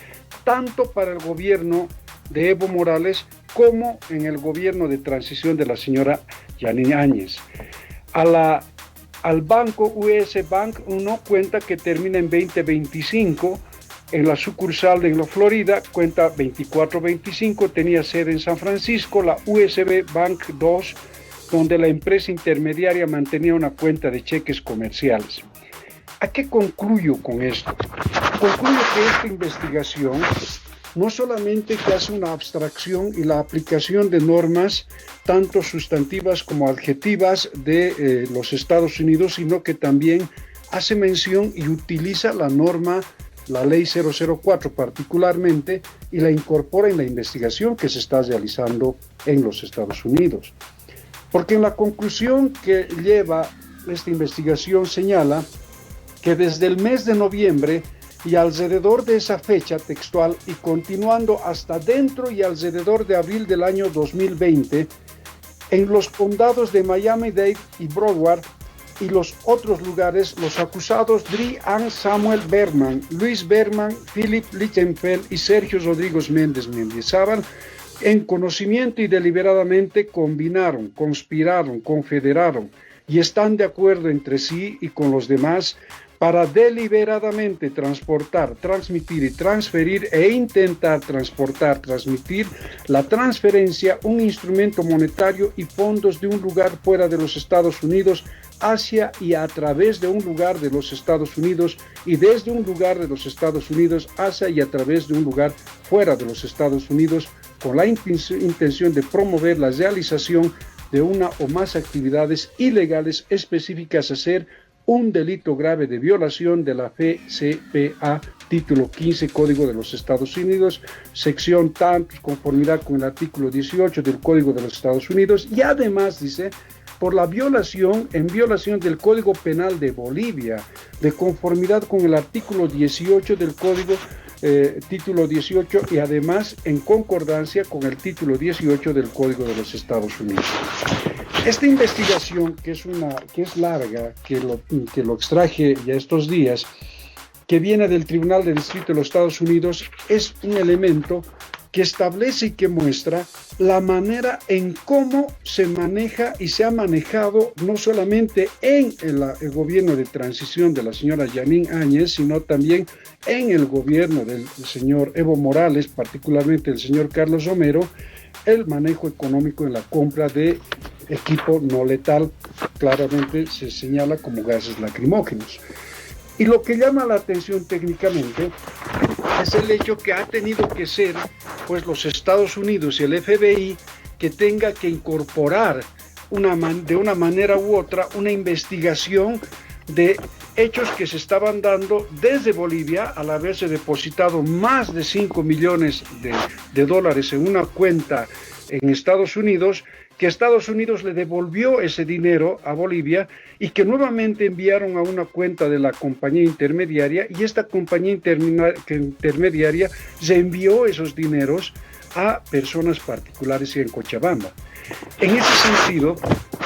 tanto para el gobierno de Evo Morales como en el gobierno de transición de la señora Yanine Áñez. Al banco US Bank 1 cuenta que termina en 2025, en la sucursal de la Florida, cuenta 2425, tenía sede en San Francisco, la USB Bank 2, donde la empresa intermediaria mantenía una cuenta de cheques comerciales. ¿A qué concluyo con esto? Concluyo que esta investigación no solamente que hace una abstracción y la aplicación de normas tanto sustantivas como adjetivas de los Estados Unidos, sino que también hace mención y utiliza la norma, la ley 004 particularmente, y la incorpora en la investigación que se está realizando en los Estados Unidos. Porque en la conclusión que lleva esta investigación señala que desde el mes de noviembre y alrededor de esa fecha textual y continuando hasta dentro y alrededor de abril del año 2020, en los condados de Miami-Dade y Broward y los otros lugares, los acusados Dri Ann Samuel Bergman, Luis Bergman, Philip Lichtenfeld y Sergio Rodrigo Méndez Mendizábal, en conocimiento y deliberadamente combinaron, conspiraron, confederaron y están de acuerdo entre sí y con los demás para deliberadamente transportar, transmitir y transferir e intentar transportar, transmitir la transferencia, un instrumento monetario y fondos de un lugar fuera de los Estados Unidos hacia y a través de un lugar de los Estados Unidos y desde un lugar de los Estados Unidos hacia y a través de un lugar fuera de los Estados Unidos con la intención de promover la realización de una o más actividades ilegales específicas a ser un delito grave de violación de la FCPA, título 15, Código de los Estados Unidos, sección tantos, conformidad con el artículo 18 del Código de los Estados Unidos, y además dice, por la violación, en violación del Código Penal de Bolivia, de conformidad con el artículo 18 del Código, título 18, y además en concordancia con el título 18 del Código de los Estados Unidos. Esta investigación, que es larga, que lo extraje ya estos días, que viene del Tribunal de Distrito de los Estados Unidos, es un elemento que establece y que muestra la manera en cómo se maneja y se ha manejado no solamente en el gobierno de transición de la señora Jeanine Áñez, sino también en el gobierno del señor Evo Morales, particularmente el señor Carlos Romero, el manejo económico en la compra de equipo no letal, claramente se señala como gases lacrimógenos. Y lo que llama la atención técnicamente es el hecho que ha tenido que ser pues los Estados Unidos y el FBI que tenga que incorporar de una manera u otra una investigación de hechos que se estaban dando desde Bolivia al haberse depositado más de 5 millones de dólares en una cuenta en Estados Unidos, que Estados Unidos le devolvió ese dinero a Bolivia y que nuevamente enviaron a una cuenta de la compañía intermediaria, y esta compañía intermediaria se envió esos dineros a personas particulares en Cochabamba. En ese sentido,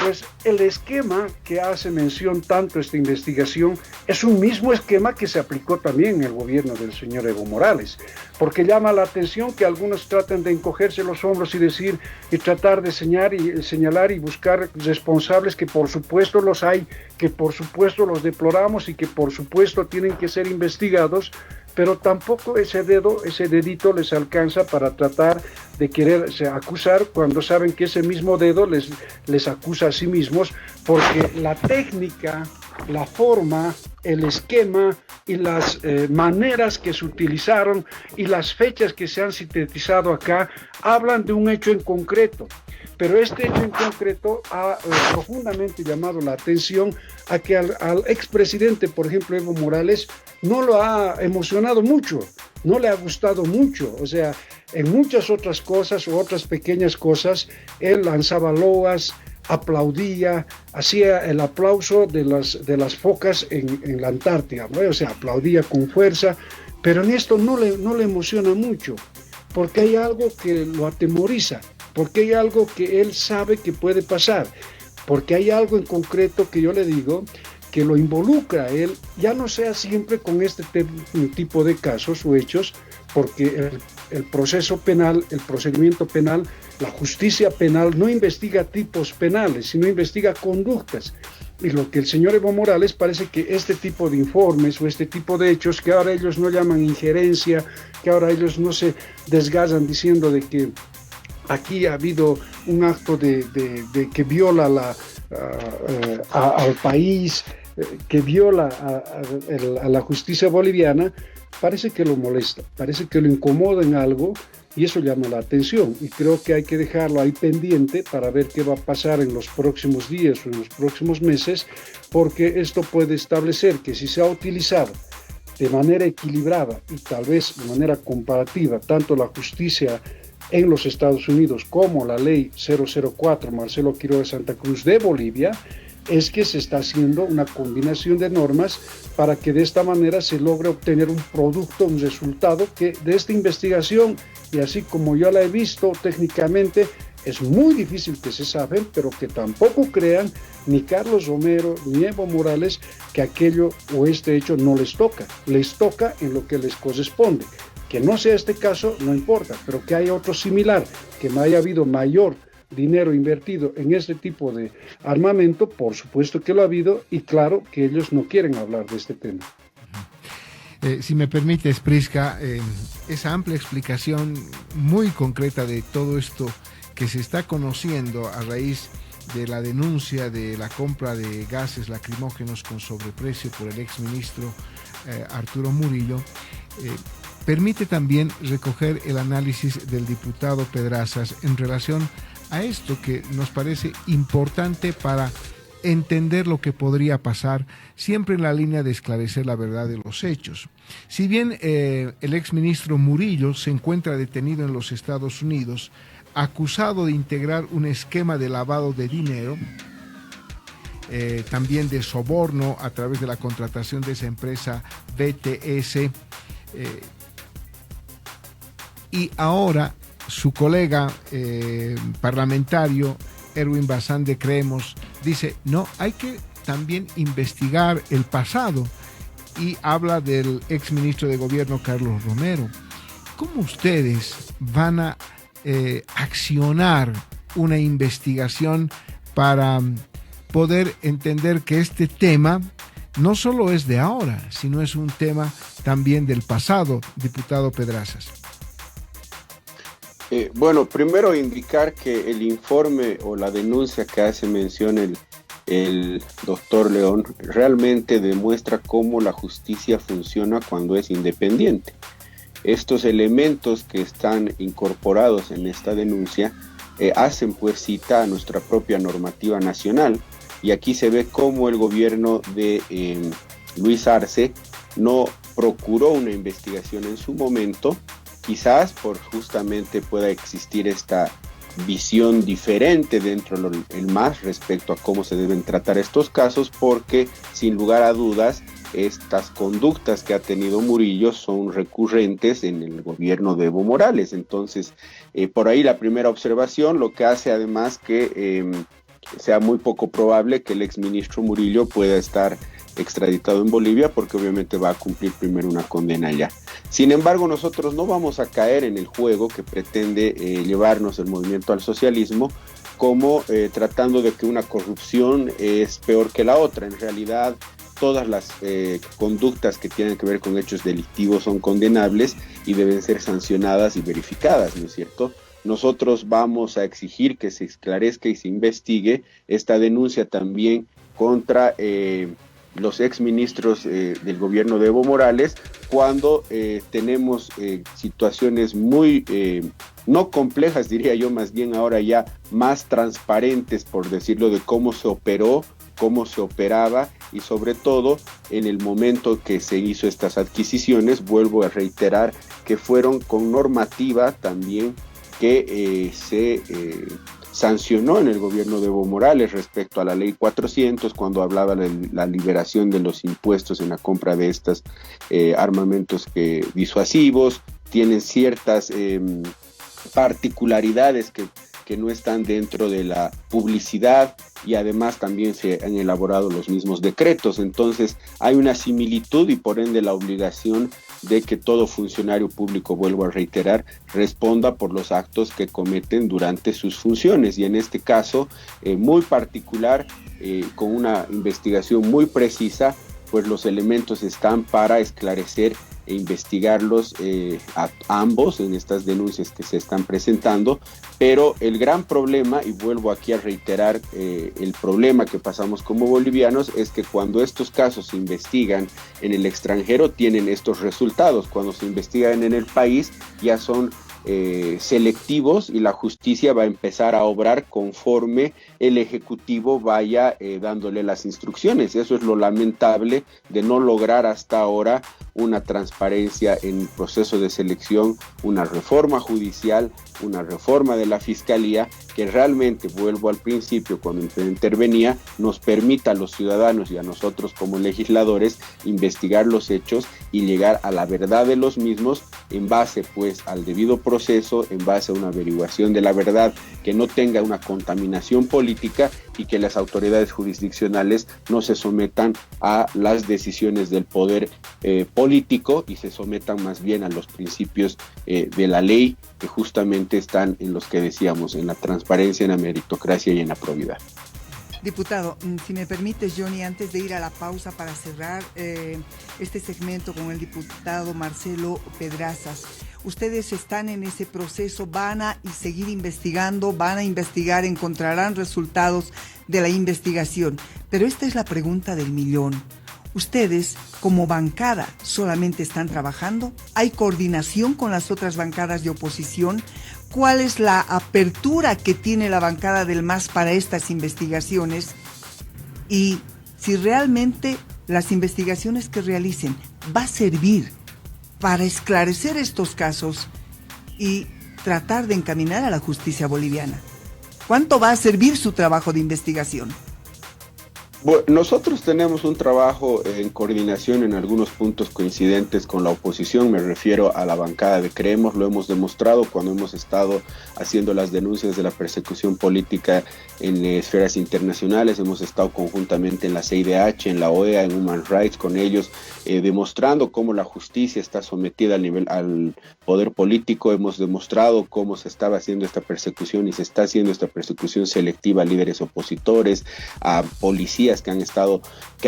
pues el esquema que hace mención tanto esta investigación es un mismo esquema que se aplicó también en el gobierno del señor Evo Morales, porque llama la atención que algunos tratan de encogerse los hombros y decir y tratar de señalar y buscar responsables, que por supuesto los hay, que por supuesto los deploramos y que por supuesto tienen que ser investigados, pero tampoco ese dedito les alcanza para tratar de quererse acusar cuando saben que ese mismo dedo les acusa a sí mismos, porque la técnica, la forma, el esquema y las maneras que se utilizaron y las fechas que se han sintetizado acá hablan de un hecho en concreto. Pero este hecho en concreto ha profundamente llamado la atención a que al expresidente, por ejemplo, Evo Morales, no lo ha emocionado mucho, no le ha gustado mucho. O sea, en muchas otras cosas o otras pequeñas cosas, él lanzaba loas, aplaudía, hacía el aplauso de las focas en la Antártida, ¿no? O sea, aplaudía con fuerza, pero en esto no le emociona mucho, porque hay algo que lo atemoriza, porque hay algo que él sabe que puede pasar, porque hay algo en concreto que yo le digo que lo involucra a él, ya no sea siempre con este tipo de casos o hechos, porque el proceso penal, el procedimiento penal, la justicia penal no investiga tipos penales, sino investiga conductas. Y lo que el señor Evo Morales parece que este tipo de informes o este tipo de hechos, que ahora ellos no llaman injerencia, que ahora ellos no se desgazan diciendo de que aquí ha habido un acto de que viola al país, que viola a la justicia boliviana, parece que lo molesta, parece que lo incomoda en algo, y eso llama la atención, y creo que hay que dejarlo ahí pendiente para ver qué va a pasar en los próximos días o en los próximos meses, porque esto puede establecer que si se ha utilizado de manera equilibrada y tal vez de manera comparativa tanto la justicia en los Estados Unidos como la ley 004 Marcelo Quiroga Santa Cruz de Bolivia, es que se está haciendo una combinación de normas para que de esta manera se logre obtener un producto, un resultado que de esta investigación, y así como yo la he visto técnicamente, es muy difícil que se saben, pero que tampoco crean ni Carlos Romero ni Evo Morales que aquello o este hecho no les toca en lo que les corresponde. Que no sea este caso, no importa, pero que haya otro similar, que haya habido mayor dinero invertido en ese tipo de armamento, por supuesto que lo ha habido, y claro que ellos no quieren hablar de este tema. Si me permites, Prisca, esa amplia explicación muy concreta de todo esto que se está conociendo a raíz de la denuncia de la compra de gases lacrimógenos con sobreprecio por el exministro Arturo Murillo, permite también recoger el análisis del diputado Pedrazas en relación a esto que nos parece importante para entender lo que podría pasar, siempre en la línea de esclarecer la verdad de los hechos. Si bien el exministro Murillo se encuentra detenido en los Estados Unidos, acusado de integrar un esquema de lavado de dinero, también de soborno a través de la contratación de esa empresa BTS, y ahora su colega parlamentario Erwin Bazán de Creemos dice, no, hay que también investigar el pasado, y habla del exministro de Gobierno Carlos Romero. ¿Cómo ustedes van a accionar una investigación para poder entender que este tema no solo es de ahora, sino es un tema también del pasado, diputado Pedrazas? Bueno, primero indicar que el informe o la denuncia que hace mención el doctor León realmente demuestra cómo la justicia funciona cuando es independiente. Estos elementos que están incorporados en esta denuncia hacen pues cita a nuestra propia normativa nacional, y aquí se ve cómo el gobierno de Luis Arce no procuró una investigación en su momento, quizás por justamente pueda existir esta visión diferente dentro del MAS respecto a cómo se deben tratar estos casos, porque sin lugar a dudas estas conductas que ha tenido Murillo son recurrentes en el gobierno de Evo Morales. Entonces, por ahí la primera observación, lo que hace además que sea muy poco probable que el exministro Murillo pueda estar extraditado en Bolivia, porque obviamente va a cumplir primero una condena allá. Sin embargo, nosotros no vamos a caer en el juego que pretende llevarnos el movimiento al socialismo, como tratando de que una corrupción es peor que la otra. En realidad, todas las conductas que tienen que ver con hechos delictivos son condenables y deben ser sancionadas y verificadas, ¿no es cierto? Nosotros vamos a exigir que se esclarezca y se investigue esta denuncia también contra los exministros del gobierno de Evo Morales, cuando tenemos situaciones muy, no complejas, diría yo, más bien ahora ya más transparentes, por decirlo, de cómo se operó, cómo se operaba, y sobre todo en el momento que se hizo estas adquisiciones. Vuelvo a reiterar que fueron con normativa también que se sancionó en el gobierno de Evo Morales respecto a la ley 400, cuando hablaba de la liberación de los impuestos en la compra de estos armamentos disuasivos. Tienen ciertas particularidades que no están dentro de la publicidad, y además también se han elaborado los mismos decretos. Entonces hay una similitud y por ende la obligación de que todo funcionario público, vuelvo a reiterar, responda por los actos que cometen durante sus funciones, y en este caso muy particular, con una investigación muy precisa, pues los elementos están para esclarecer e investigarlos a ambos en estas denuncias que se están presentando. Pero el gran problema, y vuelvo aquí a reiterar el problema que pasamos como bolivianos, es que cuando estos casos se investigan en el extranjero tienen estos resultados. Cuando se investigan en el país ya son selectivos, y la justicia va a empezar a obrar conforme el Ejecutivo vaya dándole las instrucciones. Eso es lo lamentable de no lograr hasta ahora una transparencia en el proceso de selección, una reforma judicial, una reforma de la Fiscalía que realmente, vuelvo al principio cuando intervenía, nos permita a los ciudadanos y a nosotros como legisladores investigar los hechos y llegar a la verdad de los mismos en base pues al debido proceso, en base a una averiguación de la verdad que no tenga una contaminación política, y que las autoridades jurisdiccionales no se sometan a las decisiones del poder político y se sometan más bien a los principios de la ley, que justamente están en los que decíamos, en la transparencia, en la meritocracia y en la probidad. Diputado, si me permites, Johnny, antes de ir a la pausa para cerrar este segmento con el diputado Marcelo Pedrazas, ustedes están en ese proceso, van a seguir investigando, van a investigar, encontrarán resultados de la investigación, pero esta es la pregunta del millón. ¿Ustedes, como bancada, solamente están trabajando? ¿Hay coordinación con las otras bancadas de oposición? ¿Cuál es la apertura que tiene la bancada del MAS para estas investigaciones? Y si realmente las investigaciones que realicen va a servir para esclarecer estos casos y tratar de encaminar a la justicia boliviana. ¿Cuánto va a servir su trabajo de investigación? Bueno, nosotros tenemos un trabajo en coordinación en algunos puntos coincidentes con la oposición, me refiero a la bancada de Creemos, lo hemos demostrado cuando hemos estado haciendo las denuncias de la persecución política en esferas internacionales, hemos estado conjuntamente en la CIDH, en la OEA, en Human Rights con ellos, demostrando cómo la justicia está sometida al poder político, hemos demostrado cómo se estaba haciendo esta persecución y se está haciendo esta persecución selectiva a líderes opositores, a policías que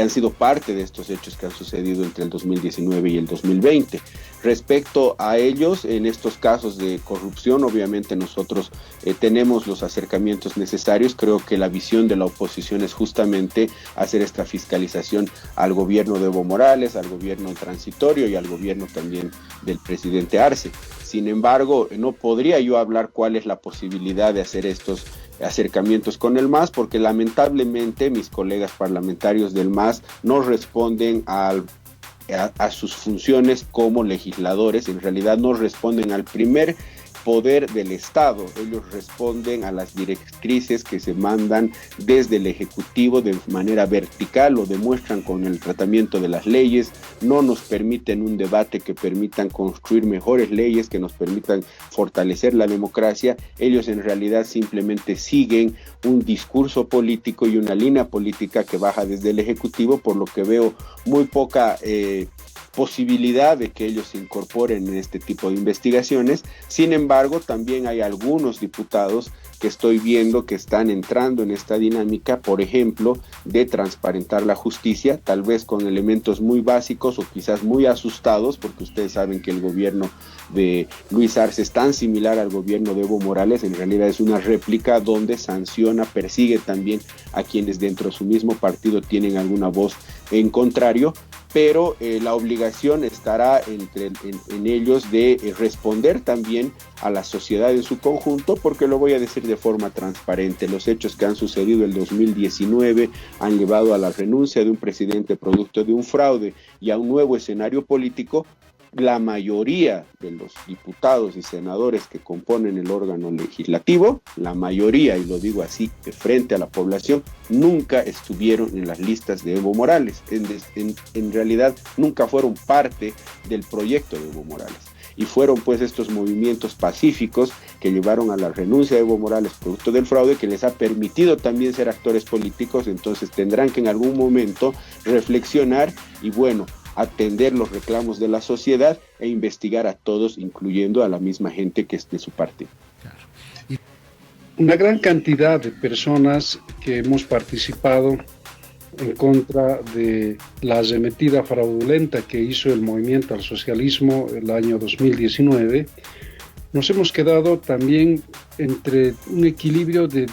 han sido parte de estos hechos que han sucedido entre el 2019 y el 2020. Respecto a ellos, en estos casos de corrupción, obviamente nosotros tenemos los acercamientos necesarios. Creo que la visión de la oposición es justamente hacer esta fiscalización al gobierno de Evo Morales, al gobierno transitorio y al gobierno también del presidente Arce. Sin embargo, no podría yo hablar cuál es la posibilidad de hacer estos acercamientos con el MAS, porque lamentablemente mis colegas parlamentarios del MAS no responden a sus funciones como legisladores, en realidad no responden al primer poder del Estado, ellos responden a las directrices que se mandan desde el Ejecutivo de manera vertical, lo demuestran con el tratamiento de las leyes, no nos permiten un debate que permitan construir mejores leyes, que nos permitan fortalecer la democracia. Ellos en realidad simplemente siguen un discurso político y una línea política que baja desde el Ejecutivo, por lo que veo muy poca posibilidad de que ellos se incorporen en este tipo de investigaciones. Sin embargo, también hay algunos diputados que estoy viendo que están entrando en esta dinámica, por ejemplo, de transparentar la justicia, tal vez con elementos muy básicos o quizás muy asustados, porque ustedes saben que el gobierno de Luis Arce es tan similar al gobierno de Evo Morales, en realidad es una réplica donde sanciona, persigue también a quienes dentro de su mismo partido tienen alguna voz en contrario, pero la obligación estará en ellos de responder también a la sociedad en su conjunto, porque lo voy a decir de forma transparente, los hechos que han sucedido en el 2019 han llevado a la renuncia de un presidente producto de un fraude y a un nuevo escenario político. La mayoría de los diputados y senadores que componen el órgano legislativo, la mayoría, y lo digo así, de frente a la población, nunca estuvieron en las listas de Evo Morales. En realidad, nunca fueron parte del proyecto de Evo Morales. Y fueron pues estos movimientos pacíficos que llevaron a la renuncia de Evo Morales producto del fraude, que les ha permitido también ser actores políticos. Entonces tendrán que en algún momento reflexionar y bueno, atender los reclamos de la sociedad e investigar a todos, incluyendo a la misma gente que es de su partido. Una gran cantidad de personas que hemos participado en contra de la arremetida fraudulenta que hizo el movimiento al socialismo el año 2019, nos hemos quedado también entre un equilibrio de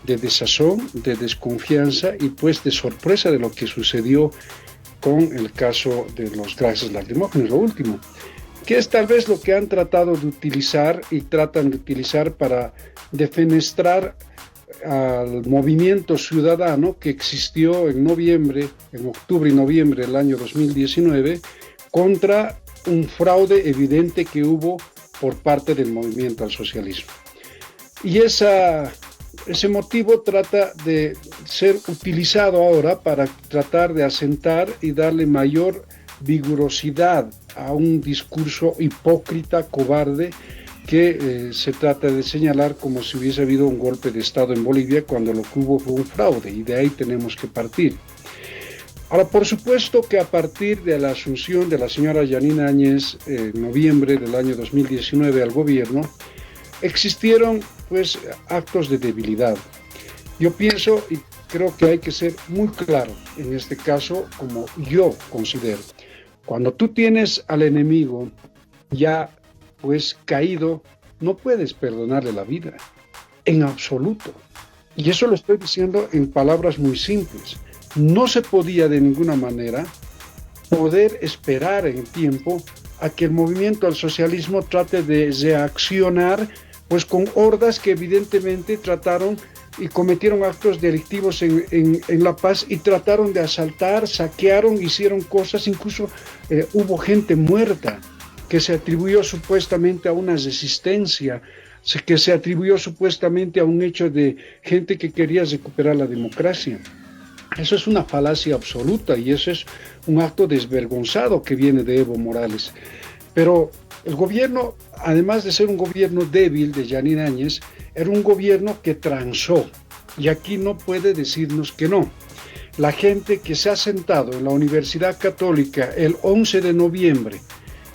desazón, de desconfianza y pues de sorpresa de lo que sucedió con el caso de los gases lacrimógenos, lo último, que es tal vez lo que han tratado de utilizar y tratan de utilizar para defenestrar al movimiento ciudadano que existió en octubre y noviembre del año 2019 contra un fraude evidente que hubo por parte del movimiento al socialismo. Y ese motivo trata de ser utilizado ahora para tratar de asentar y darle mayor vigorosidad a un discurso hipócrita, cobarde, que se trata de señalar como si hubiese habido un golpe de Estado en Bolivia, cuando lo que hubo fue un fraude, y de ahí tenemos que partir. Ahora, por supuesto que a partir de la asunción de la señora Yanine Áñez en noviembre del año 2019 al gobierno, existieron pues actos de debilidad. Yo pienso y creo que hay que ser muy claro en este caso, como yo considero. Cuando tú tienes al enemigo ya pues caído, no puedes perdonarle la vida, en absoluto. Y eso lo estoy diciendo en palabras muy simples. No se podía de ninguna manera poder esperar en tiempo a que el movimiento al socialismo trate de reaccionar pues con hordas que evidentemente trataron y cometieron actos delictivos en La Paz y trataron de asaltar, saquearon, hicieron cosas, incluso hubo gente muerta que se atribuyó supuestamente a una resistencia, que se atribuyó supuestamente a un hecho de gente que quería recuperar la democracia. Eso es una falacia absoluta y eso es un acto desvergonzado que viene de Evo Morales. Pero el gobierno, además de ser un gobierno débil de Yanine Áñez, era un gobierno que transó, y aquí no puede decirnos que no. La gente que se ha sentado en la Universidad Católica el 11 de noviembre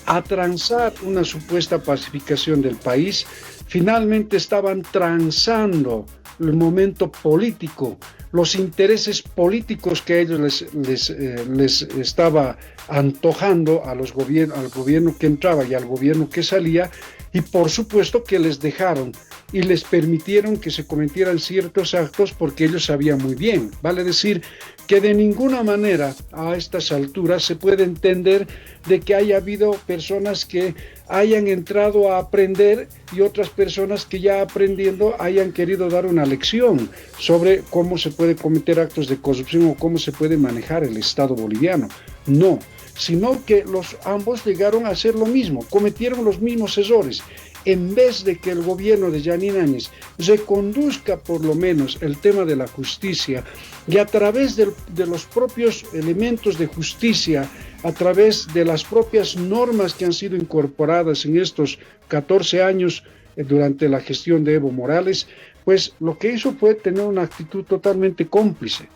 a transar una supuesta pacificación del país, finalmente estaban transando el momento político, los intereses políticos que a ellos les estaba antojando al gobierno que entraba y al gobierno que salía, y por supuesto que les dejaron y les permitieron que se cometieran ciertos actos porque ellos sabían muy bien. Vale decir que de ninguna manera a estas alturas se puede entender de que haya habido personas que hayan entrado a aprender y otras personas que ya aprendiendo hayan querido dar una lección sobre cómo se puede cometer actos de corrupción o cómo se puede manejar el Estado boliviano. No, sino que ambos llegaron a hacer lo mismo, cometieron los mismos errores. En vez de que el gobierno de Yanine Áñez reconduzca por lo menos el tema de la justicia y a través de los propios elementos de justicia, a través de las propias normas que han sido incorporadas en estos 14 años durante la gestión de Evo Morales, pues lo que hizo fue tener una actitud totalmente cómplice.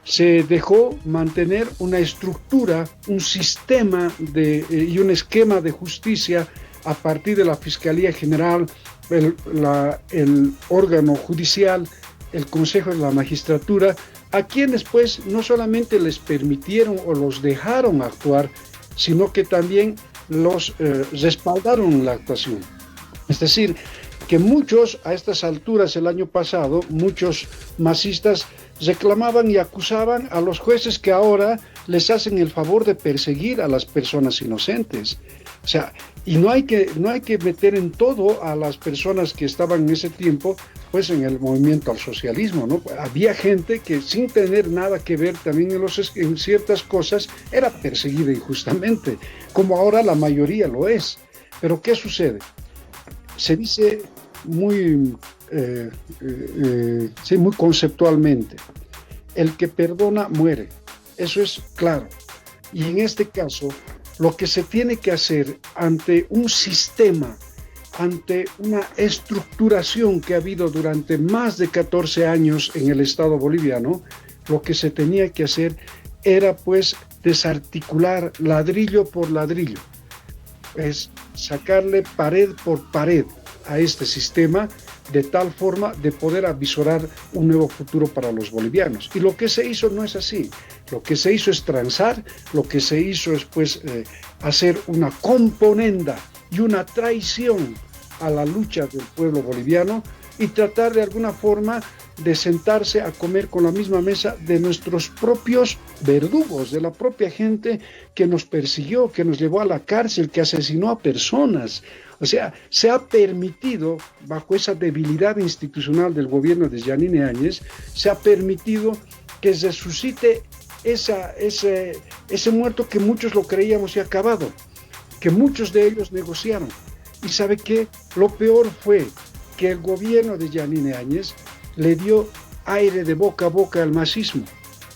Se dejó mantener una estructura, un sistema y un esquema de justicia a partir de la Fiscalía General, el órgano judicial, el Consejo de la Magistratura, a quienes pues no solamente les permitieron o los dejaron actuar, sino que también los respaldaron en la actuación. Es decir, que muchos a estas alturas el año pasado, muchos masistas reclamaban y acusaban a los jueces que ahora les hacen el favor de perseguir a las personas inocentes. O sea, y no hay que meter en todo a las personas que estaban en ese tiempo, pues en el movimiento al socialismo, ¿no? Había gente que sin tener nada que ver también en ciertas cosas era perseguida injustamente, como ahora la mayoría lo es. Pero ¿qué sucede? Se dice muy conceptualmente, el que perdona muere, eso es claro. Y en este caso, lo que se tiene que hacer ante un sistema, ante una estructuración que ha habido durante más de 14 años en el Estado boliviano, lo que se tenía que hacer era pues desarticular ladrillo por ladrillo, es sacarle pared por pared a este sistema de tal forma de poder avisorar un nuevo futuro para los bolivianos. Y lo que se hizo no es así. Lo que se hizo es transar, lo que se hizo es pues hacer una componenda y una traición a la lucha del pueblo boliviano y tratar de alguna forma de sentarse a comer con la misma mesa de nuestros propios verdugos, de la propia gente que nos persiguió, que nos llevó a la cárcel, que asesinó a personas. O sea, se ha permitido, bajo esa debilidad institucional del gobierno de Yanine Áñez, se ha permitido que resucite ese muerto que muchos lo creíamos ya acabado, que muchos de ellos negociaron. Y ¿sabe qué? Lo peor fue que el gobierno de Yanine Áñez le dio aire de boca a boca al masismo.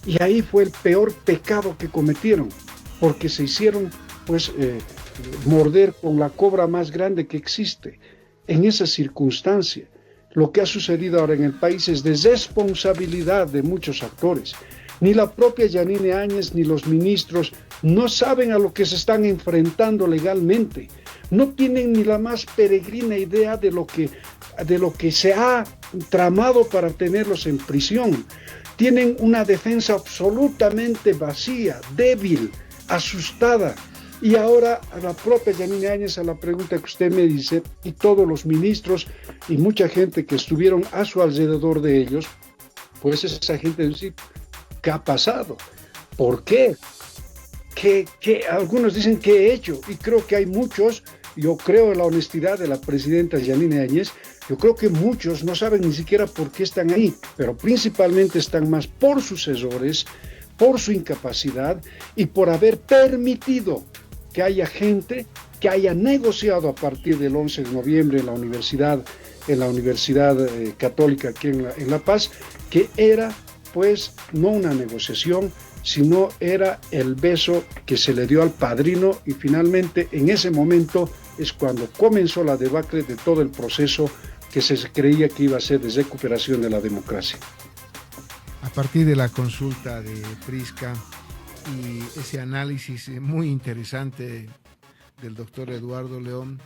Y ahí fue el peor pecado que cometieron, porque se hicieron pues morder con la cobra más grande que existe. en esa circunstancia. Lo que ha sucedido ahora en el país es de responsabilidad de muchos actores. Ni la propia Yanine Áñez ni los ministros no saben a lo que se están enfrentando legalmente. No tienen ni la más peregrina idea de lo que se ha tramado para tenerlos en prisión. Tienen una defensa absolutamente vacía, débil, asustada. Y ahora a la propia Yanine Áñez, a la pregunta que usted me dice, y todos los ministros y mucha gente que estuvieron a su alrededor de ellos, pues esa gente dice, ¿qué ha pasado? ¿Por qué? Algunos dicen ¿qué he hecho? Y creo que hay muchos, yo creo en la honestidad de la presidenta Yanine Áñez, yo creo que muchos no saben ni siquiera por qué están ahí, pero principalmente están más por sus errores, por su incapacidad y por haber permitido que haya gente que haya negociado a partir del 11 de noviembre en la Universidad Católica aquí en La Paz, que era pues no una negociación, sino era el beso que se le dio al padrino, y finalmente en ese momento es cuando comenzó la debacle de todo el proceso que se creía que iba a ser de recuperación de la democracia. A partir de la consulta de Prisca y ese análisis muy interesante del doctor Eduardo León,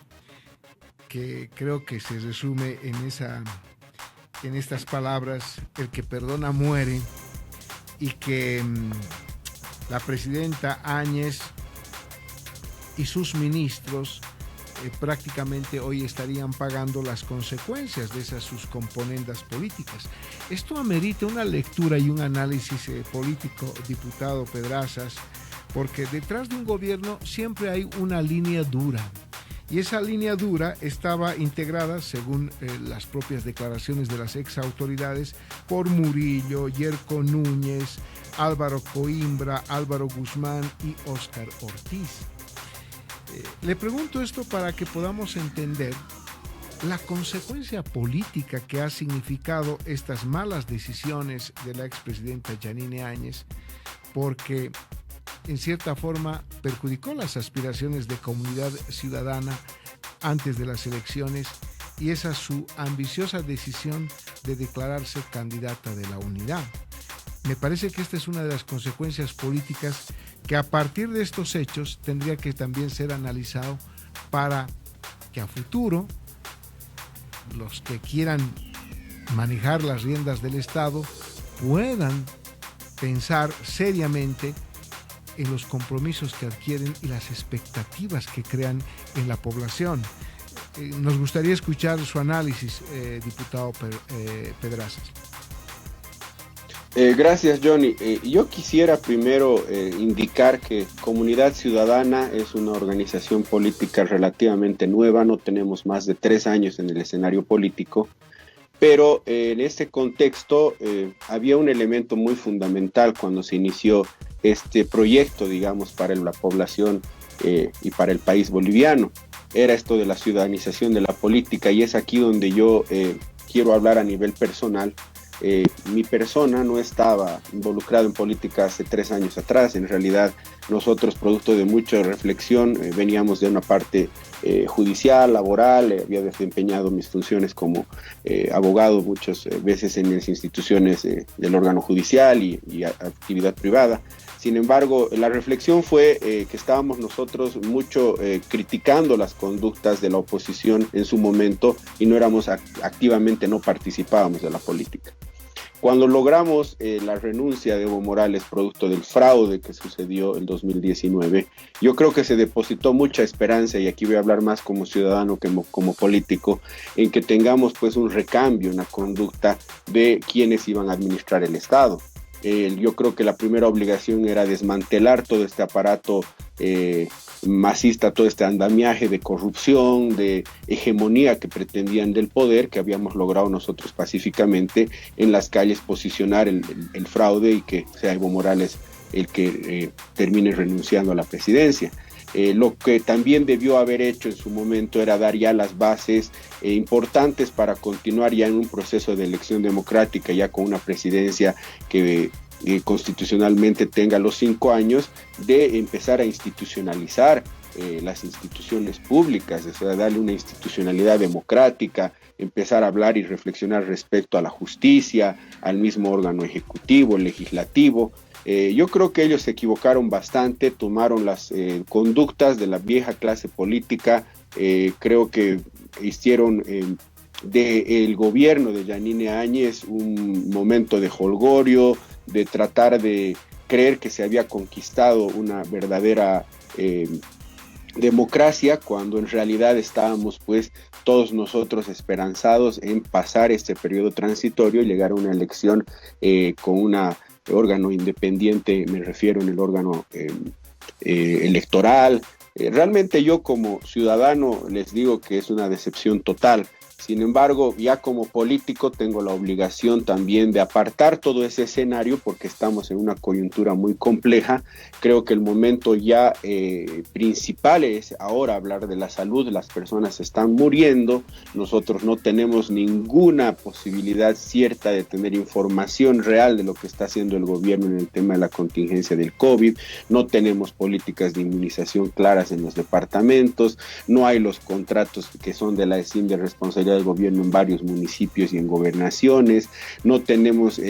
que creo que se resume en estas palabras: el que perdona muere, y que la presidenta Áñez y sus ministros prácticamente hoy estarían pagando las consecuencias de esas sus componendas políticas. Esto amerita una lectura y un análisis político, diputado Pedrazas, porque detrás de un gobierno siempre hay una línea dura, y esa línea dura estaba integrada, según las propias declaraciones de las ex autoridades, por Murillo, Yerko Núñez, Álvaro Coimbra, Álvaro Guzmán y Óscar Ortiz. Le pregunto esto para que podamos entender la consecuencia política que ha significado estas malas decisiones de la expresidenta Yanine Áñez, porque en cierta forma perjudicó las aspiraciones de comunidad ciudadana antes de las elecciones, y esa su ambiciosa decisión de declararse candidata de la unidad. Me parece que esta es una de las consecuencias políticas que a partir de estos hechos tendría que también ser analizado para que a futuro los que quieran manejar las riendas del Estado puedan pensar seriamente en los compromisos que adquieren y las expectativas que crean en la población. Nos gustaría escuchar su análisis, diputado Pedrazas. Gracias, Johnny. Yo quisiera primero indicar que Comunidad Ciudadana es una organización política relativamente nueva, no tenemos más de 3 años en el escenario político, pero en este contexto había un elemento muy fundamental cuando se inició este proyecto, digamos, para la población y para el país boliviano. Era esto de la ciudadanización de la política, y es aquí donde yo quiero hablar a nivel personal. Mi persona no estaba involucrado en política hace 3 años atrás. En realidad nosotros, producto de mucha reflexión, veníamos de una parte judicial, laboral, había desempeñado mis funciones como abogado muchas veces en las instituciones del órgano judicial y actividad privada. Sin embargo, la reflexión fue que estábamos nosotros mucho criticando las conductas de la oposición en su momento, y no éramos activamente, no participábamos de la política. Cuando logramos la renuncia de Evo Morales producto del fraude que sucedió en 2019, yo creo que se depositó mucha esperanza, y aquí voy a hablar más como ciudadano que como político, en que tengamos pues un recambio, una conducta de quienes iban a administrar el Estado. Yo creo que la primera obligación era desmantelar todo este aparato masista, todo este andamiaje de corrupción, de hegemonía que pretendían del poder, que habíamos logrado nosotros pacíficamente en las calles posicionar el fraude, y que sea Evo Morales el que termine renunciando a la presidencia. Lo que también debió haber hecho en su momento era dar ya las bases importantes para continuar ya en un proceso de elección democrática, ya con una presidencia que constitucionalmente tenga los 5 años, de empezar a institucionalizar las instituciones públicas, o sea, darle una institucionalidad democrática, empezar a hablar y reflexionar respecto a la justicia, al mismo órgano ejecutivo, legislativo. Yo creo que ellos se equivocaron bastante, tomaron las conductas de la vieja clase política, creo que hicieron del gobierno de Yanine Áñez un momento de jolgorio, de tratar de creer que se había conquistado una verdadera democracia, cuando en realidad estábamos pues todos nosotros esperanzados en pasar este periodo transitorio y llegar a una elección con un órgano independiente, me refiero en el órgano electoral. Realmente yo como ciudadano les digo que es una decepción total. Sin embargo, ya como político tengo la obligación también de apartar todo ese escenario porque estamos en una coyuntura muy compleja. Creo que el momento ya principal es ahora hablar de la salud. Las personas están muriendo. Nosotros no tenemos ninguna posibilidad cierta de tener información real de lo que está haciendo el gobierno en el tema de la contingencia del COVID. No tenemos políticas de inmunización claras en los departamentos. No hay los contratos que son de la ESIM de responsabilidad del gobierno en varios municipios y en gobernaciones. No tenemos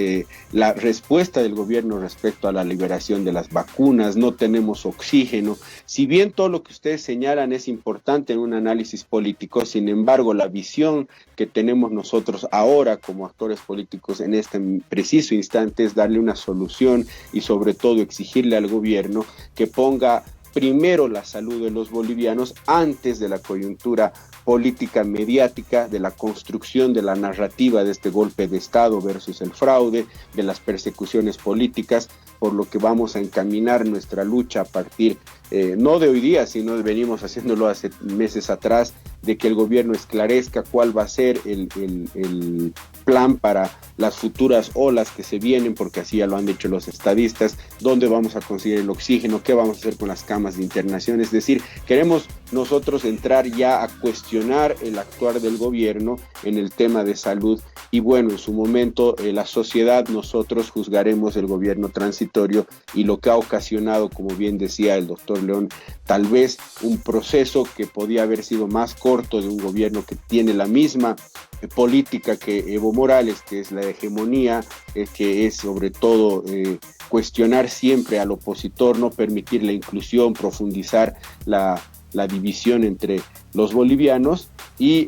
la respuesta del gobierno respecto a la liberación de las vacunas, no tenemos oxígeno. Si bien todo lo que ustedes señalan es importante en un análisis político, sin embargo la visión que tenemos nosotros ahora como actores políticos en este preciso instante es darle una solución y sobre todo exigirle al gobierno que ponga primero la salud de los bolivianos antes de la coyuntura política mediática, de la construcción de la narrativa de este golpe de Estado versus el fraude, de las persecuciones políticas, por lo que vamos a encaminar nuestra lucha a partir, no de hoy día, sino de venimos haciéndolo hace meses atrás, de que el gobierno esclarezca cuál va a ser el plan para las futuras olas que se vienen, porque así ya lo han dicho los estadistas, dónde vamos a conseguir el oxígeno, qué vamos a hacer con las camas de internación. Es decir, queremos nosotros entrar ya a cuestionar el actuar del gobierno en el tema de salud y bueno, en su momento la sociedad, nosotros juzgaremos el gobierno transitorio y lo que ha ocasionado, como bien decía el doctor León, tal vez un proceso que podía haber sido más corto de un gobierno que tiene la misma política que Evo Morales, que es la hegemonía, que es sobre todo cuestionar siempre al opositor, no permitir la inclusión, profundizar la división entre los bolivianos y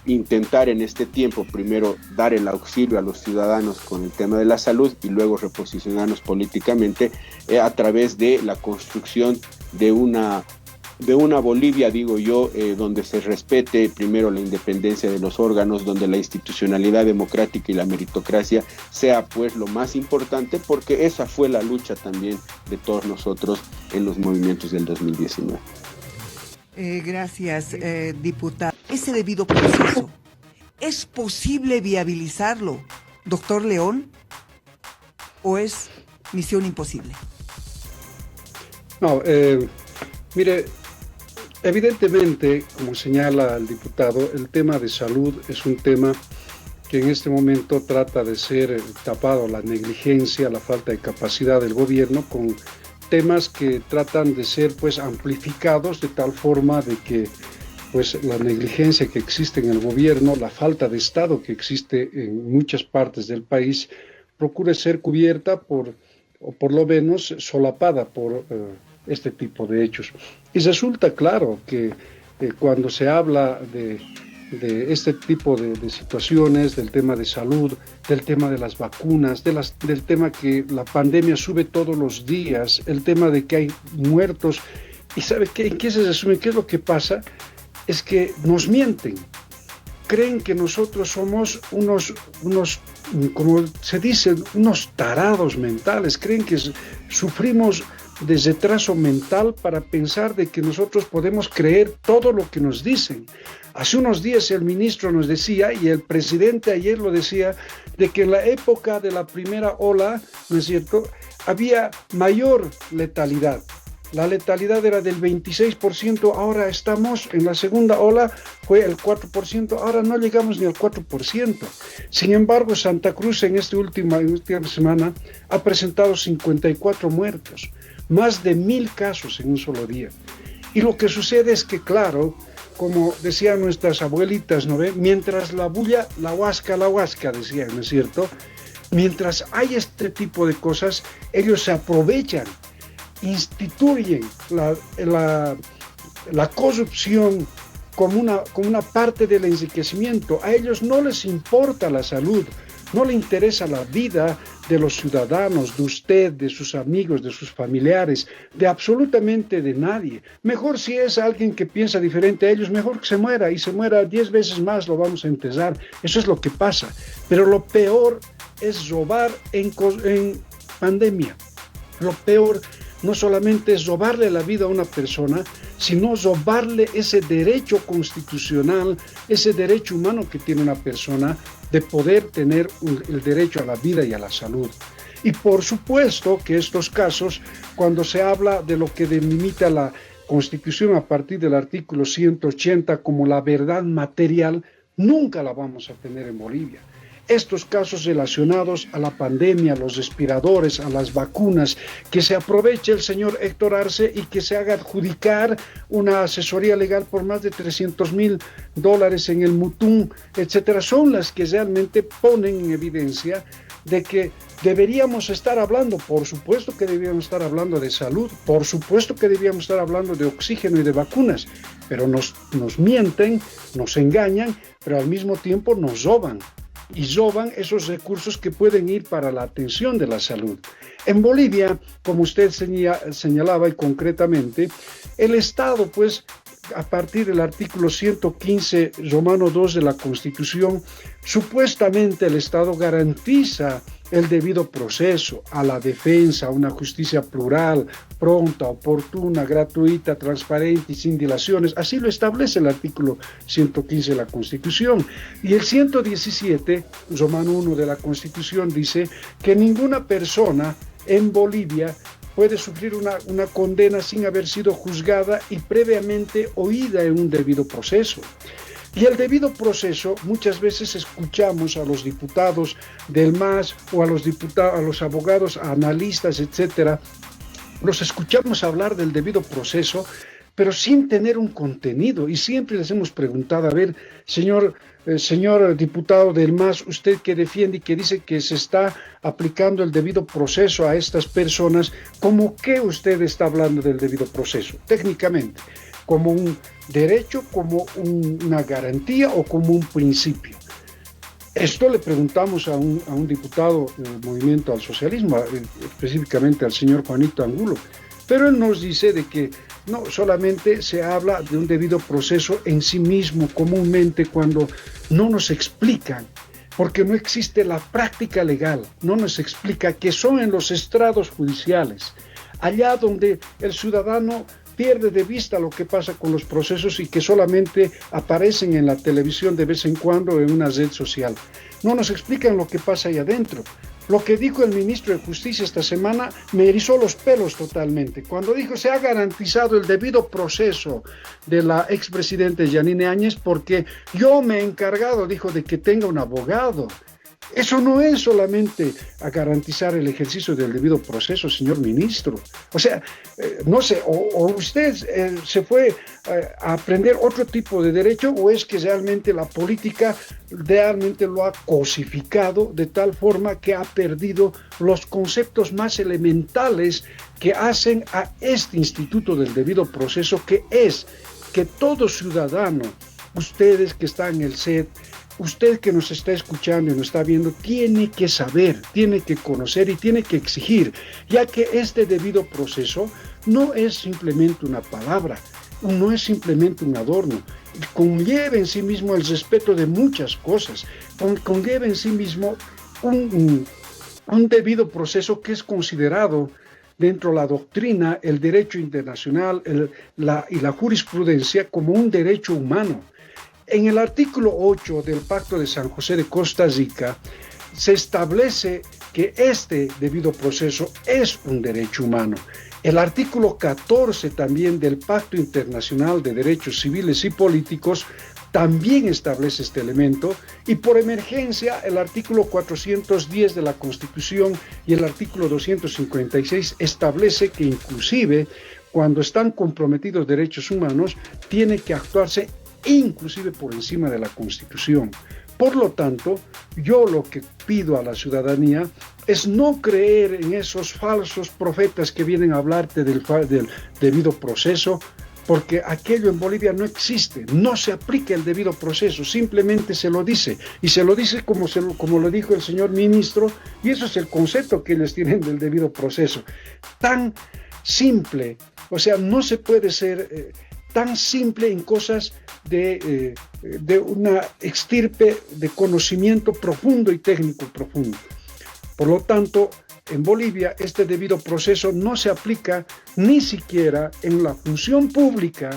intentar en este tiempo primero dar el auxilio a los ciudadanos con el tema de la salud y luego reposicionarnos políticamente a través de la construcción de una Bolivia, digo yo, donde se respete primero la independencia de los órganos, donde la institucionalidad democrática y la meritocracia sea pues lo más importante, porque esa fue la lucha también de todos nosotros en los movimientos del 2019. Gracias, diputado. Ese debido proceso, ¿es posible viabilizarlo, doctor León, o es misión imposible? No, mire, evidentemente, como señala el diputado, el tema de salud es un tema que en este momento trata de ser tapado, la negligencia, la falta de capacidad del gobierno con temas que tratan de ser pues amplificados de tal forma de que pues la negligencia que existe en el gobierno, la falta de Estado que existe en muchas partes del país, procure ser cubierta o por lo menos solapada por este tipo de hechos. Y resulta claro que cuando se habla de este tipo de situaciones, del tema de salud, del tema de las vacunas, del tema que la pandemia sube todos los días, el tema de que hay muertos, y ¿sabe qué? ¿En qué se resume? ¿Qué es lo que pasa? Es que nos mienten. Creen que nosotros somos unos, como se dice, unos tarados mentales. Creen que sufrimos de retraso mental para pensar de que nosotros podemos creer todo lo que nos dicen. Hace unos días el ministro nos decía, y el presidente ayer lo decía, de que en la época de la primera ola, ¿no es cierto?, había mayor letalidad. La letalidad era del 26%, ahora estamos en la segunda ola, fue el 4%, ahora no llegamos ni al 4%. Sin embargo, Santa Cruz en esta última semana ha presentado 54 muertos, más de 1,000 casos en un solo día. Y lo que sucede es que, claro, como decían nuestras abuelitas, ¿no ve? Mientras la bulla, la huasca, decían, ¿no es cierto? Mientras hay este tipo de cosas, ellos se aprovechan, instituyen la corrupción como una parte del enriquecimiento. A ellos no les importa la salud, no les interesa la vida de los ciudadanos, de usted, de sus amigos, de sus familiares, de absolutamente de nadie. Mejor si es alguien que piensa diferente a ellos, mejor que se muera, y se muera 10 veces más, lo vamos a enterrar. Eso es lo que pasa. Pero lo peor es robar en pandemia. Lo peor no solamente es robarle la vida a una persona, sino robarle ese derecho constitucional, ese derecho humano que tiene una persona de poder tener el derecho a la vida y a la salud. Y por supuesto que estos casos, cuando se habla de lo que delimita la Constitución a partir del artículo 180 como la verdad material, nunca la vamos a tener en Bolivia. Estos casos relacionados a la pandemia, a los respiradores, a las vacunas, que se aproveche el señor Héctor Arce y que se haga adjudicar una asesoría legal por más de $300,000 en el Mutum, etcétera, son las que realmente ponen en evidencia de que deberíamos estar hablando, por supuesto que deberíamos estar hablando de salud, por supuesto que deberíamos estar hablando de oxígeno y de vacunas, pero nos mienten, nos engañan, pero al mismo tiempo nos roban. Y roban esos recursos que pueden ir para la atención de la salud. En Bolivia, como usted señalaba y concretamente, el Estado, pues, a partir del artículo 115, Romano 2 de la Constitución, supuestamente el Estado garantiza el debido proceso a la defensa, a una justicia plural, pronta, oportuna, gratuita, transparente y sin dilaciones. Así lo establece el artículo 115 de la Constitución. Y el 117, Romano 1 de la Constitución, dice que ninguna persona en Bolivia puede sufrir una condena sin haber sido juzgada y previamente oída en un debido proceso. Y el debido proceso, muchas veces escuchamos a los diputados del MAS o a los abogados, a analistas, etcétera, los escuchamos hablar del debido proceso, pero sin tener un contenido. Y siempre les hemos preguntado, a ver, señor diputado del MAS, usted que defiende y que dice que se está aplicando el debido proceso a estas personas, ¿cómo qué usted está hablando del debido proceso? Técnicamente, ¿como un derecho, como una garantía o como un principio? Esto le preguntamos a un diputado del Movimiento al Socialismo, específicamente al señor Juanito Angulo, pero él nos dice de que no solamente se habla de un debido proceso en sí mismo comúnmente cuando no nos explican, porque no existe la práctica legal, no nos explica que son en los estrados judiciales, allá donde el ciudadano pierde de vista lo que pasa con los procesos y que solamente aparecen en la televisión de vez en cuando en una red social. No nos explican lo que pasa ahí adentro. Lo que dijo el ministro de Justicia esta semana me erizó los pelos totalmente. Cuando dijo se ha garantizado el debido proceso de la expresidenta Yanine Áñez porque yo me he encargado, dijo, de que tenga un abogado. Eso no es solamente a garantizar el ejercicio del debido proceso, señor ministro. O sea, no sé, o usted se fue a aprender otro tipo de derecho o es que realmente la política realmente lo ha cosificado de tal forma que ha perdido los conceptos más elementales que hacen a este instituto del debido proceso, que es que todo ciudadano, ustedes que están en el SED, usted que nos está escuchando y nos está viendo, tiene que saber, tiene que conocer y tiene que exigir, ya que este debido proceso no es simplemente una palabra, no es simplemente un adorno, conlleva en sí mismo el respeto de muchas cosas, conlleva en sí mismo un debido proceso que es considerado dentro de la doctrina, el derecho internacional y la jurisprudencia como un derecho humano. En el artículo 8 del Pacto de San José de Costa Rica se establece que este debido proceso es un derecho humano. El artículo 14 también del Pacto Internacional de Derechos Civiles y Políticos también establece este elemento, y por emergencia el artículo 410 de la Constitución y el artículo 256 establece que inclusive cuando están comprometidos derechos humanos, tiene que actuarse inclusive por encima de la Constitución. Por lo tanto, yo lo que pido a la ciudadanía es no creer en esos falsos profetas que vienen a hablarte del debido proceso, porque aquello en Bolivia no existe, no se aplica el debido proceso, simplemente se lo dice, y se lo dice como lo dijo el señor ministro, y eso es el concepto que ellos tienen del debido proceso. Tan simple, o sea, no se puede ser tan simple en cosas de una extirpe de conocimiento profundo y técnico profundo. Por lo tanto, en Bolivia este debido proceso no se aplica ni siquiera en la función pública,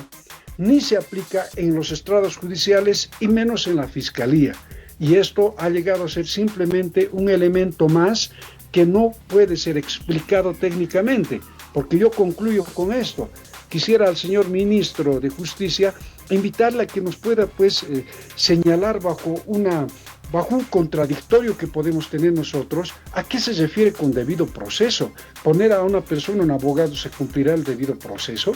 ni se aplica en los estrados judiciales y menos en la fiscalía. Y esto ha llegado a ser simplemente un elemento más que no puede ser explicado técnicamente, porque yo concluyo con esto. Quisiera al señor ministro de Justicia invitarle a que nos pueda señalar bajo un contradictorio que podemos tener nosotros, ¿a qué se refiere con debido proceso? ¿Poner a una persona, un abogado, se cumplirá el debido proceso?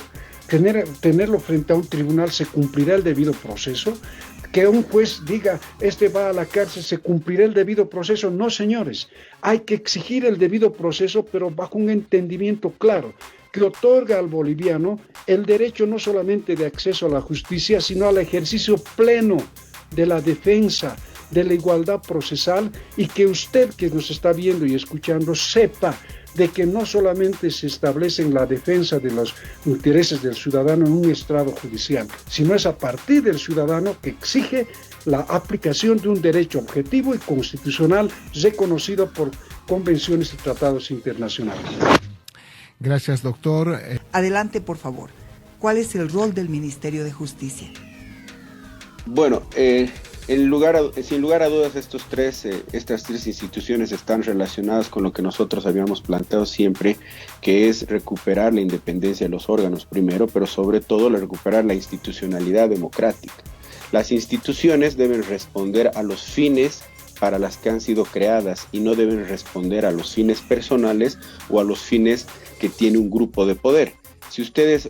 ¿Tenerlo frente a un tribunal, se cumplirá el debido proceso? Que un juez diga, este va a la cárcel, ¿se cumplirá el debido proceso? No, señores, hay que exigir el debido proceso, pero bajo un entendimiento claro, que otorga al boliviano el derecho no solamente de acceso a la justicia, sino al ejercicio pleno de la defensa, de la igualdad procesal, y que usted que nos está viendo y escuchando sepa de que no solamente se establece en la defensa de los intereses del ciudadano en un estrado judicial, sino es a partir del ciudadano que exige la aplicación de un derecho objetivo y constitucional reconocido por convenciones y tratados internacionales. Gracias, doctor. Adelante, por favor. ¿Cuál es el rol del Ministerio de Justicia? Bueno, sin lugar a dudas, estas tres instituciones están relacionadas con lo que nosotros habíamos planteado siempre, que es recuperar la independencia de los órganos primero, pero sobre todo recuperar la institucionalidad democrática. Las instituciones deben responder a los fines para las que han sido creadas y no deben responder a los fines personales o a los fines que tiene un grupo de poder. Si ustedes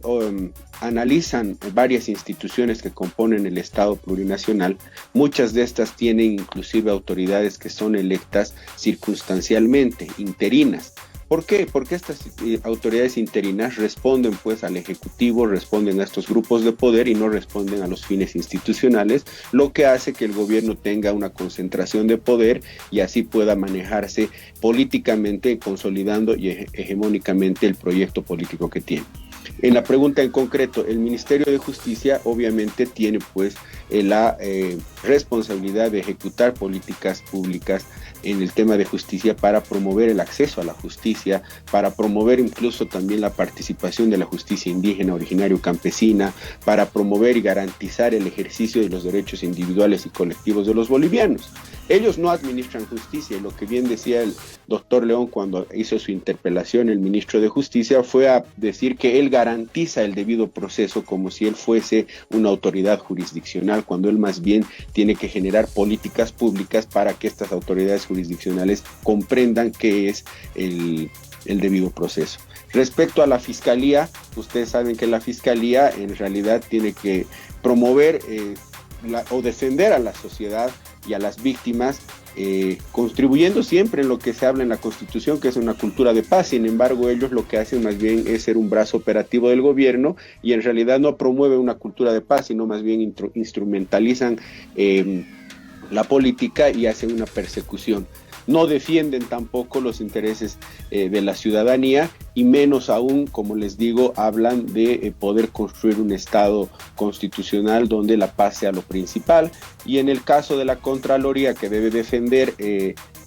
analizan varias instituciones que componen el Estado plurinacional, muchas de estas tienen inclusive autoridades que son electas circunstancialmente, interinas. ¿Por qué? Porque estas autoridades interinas responden pues al Ejecutivo, responden a estos grupos de poder y no responden a los fines institucionales, lo que hace que el gobierno tenga una concentración de poder y así pueda manejarse políticamente, consolidando y hegemónicamente el proyecto político que tiene. En la pregunta en concreto, el Ministerio de Justicia obviamente tiene pues la responsabilidad de ejecutar políticas públicas en el tema de justicia para promover el acceso a la justicia, para promover incluso también la participación de la justicia indígena, originaria o campesina, para promover y garantizar el ejercicio de los derechos individuales y colectivos de los bolivianos. Ellos no administran justicia, y lo que bien decía el doctor León cuando hizo su interpelación, el ministro de Justicia, fue a decir que él garantiza el debido proceso como si él fuese una autoridad jurisdiccional, cuando él más bien tiene que generar políticas públicas para que estas autoridades jurisdiccionales comprendan qué es el debido proceso. Respecto a la Fiscalía, ustedes saben que la Fiscalía en realidad tiene que promover o defender a la sociedad y a las víctimas, contribuyendo siempre en lo que se habla en la Constitución, que es una cultura de paz. Sin embargo, ellos lo que hacen más bien es ser un brazo operativo del gobierno y en realidad no promueve una cultura de paz, sino más bien instrumentalizan la política y hacen una persecución. No defienden tampoco los intereses de la ciudadanía y menos aún, como les digo, hablan de poder construir un Estado constitucional donde la paz sea lo principal. Y en el caso de la Contraloría, que debe defender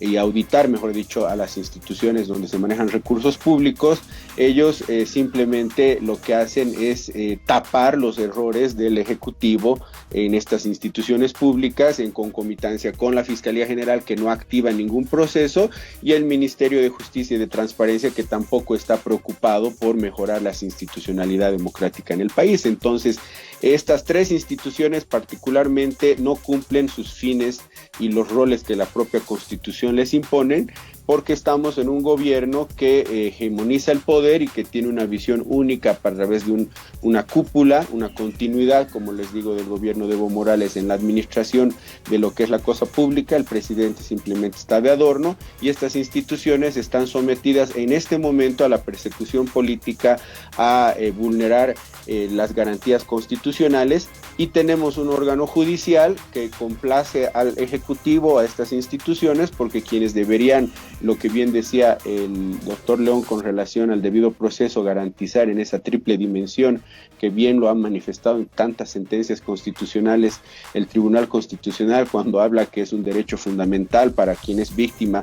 y auditar, mejor dicho, a las instituciones donde se manejan recursos públicos, ellos simplemente lo que hacen es tapar los errores del Ejecutivo en estas instituciones públicas en concomitancia con la Fiscalía General, que no activa ningún proceso, y el Ministerio de Justicia y de Transparencia, que tampoco está preocupado por mejorar la institucionalidad democrática en el país. Entonces, estas tres instituciones particularmente no cumplen sus fines y los roles que la propia Constitución les imponen, porque estamos en un gobierno que hegemoniza el poder y que tiene una visión única a través de una cúpula, una continuidad, como les digo, del gobierno de Evo Morales en la administración de lo que es la cosa pública. El presidente simplemente está de adorno y estas instituciones están sometidas en este momento a la persecución política, a vulnerar las garantías constitucionales, y tenemos un órgano judicial que complace al Ejecutivo, a estas instituciones, porque quienes deberían, lo que bien decía el doctor León con relación al debido proceso, garantizar en esa triple dimensión, que bien lo han manifestado en tantas sentencias constitucionales el Tribunal Constitucional, cuando habla que es un derecho fundamental para quien es víctima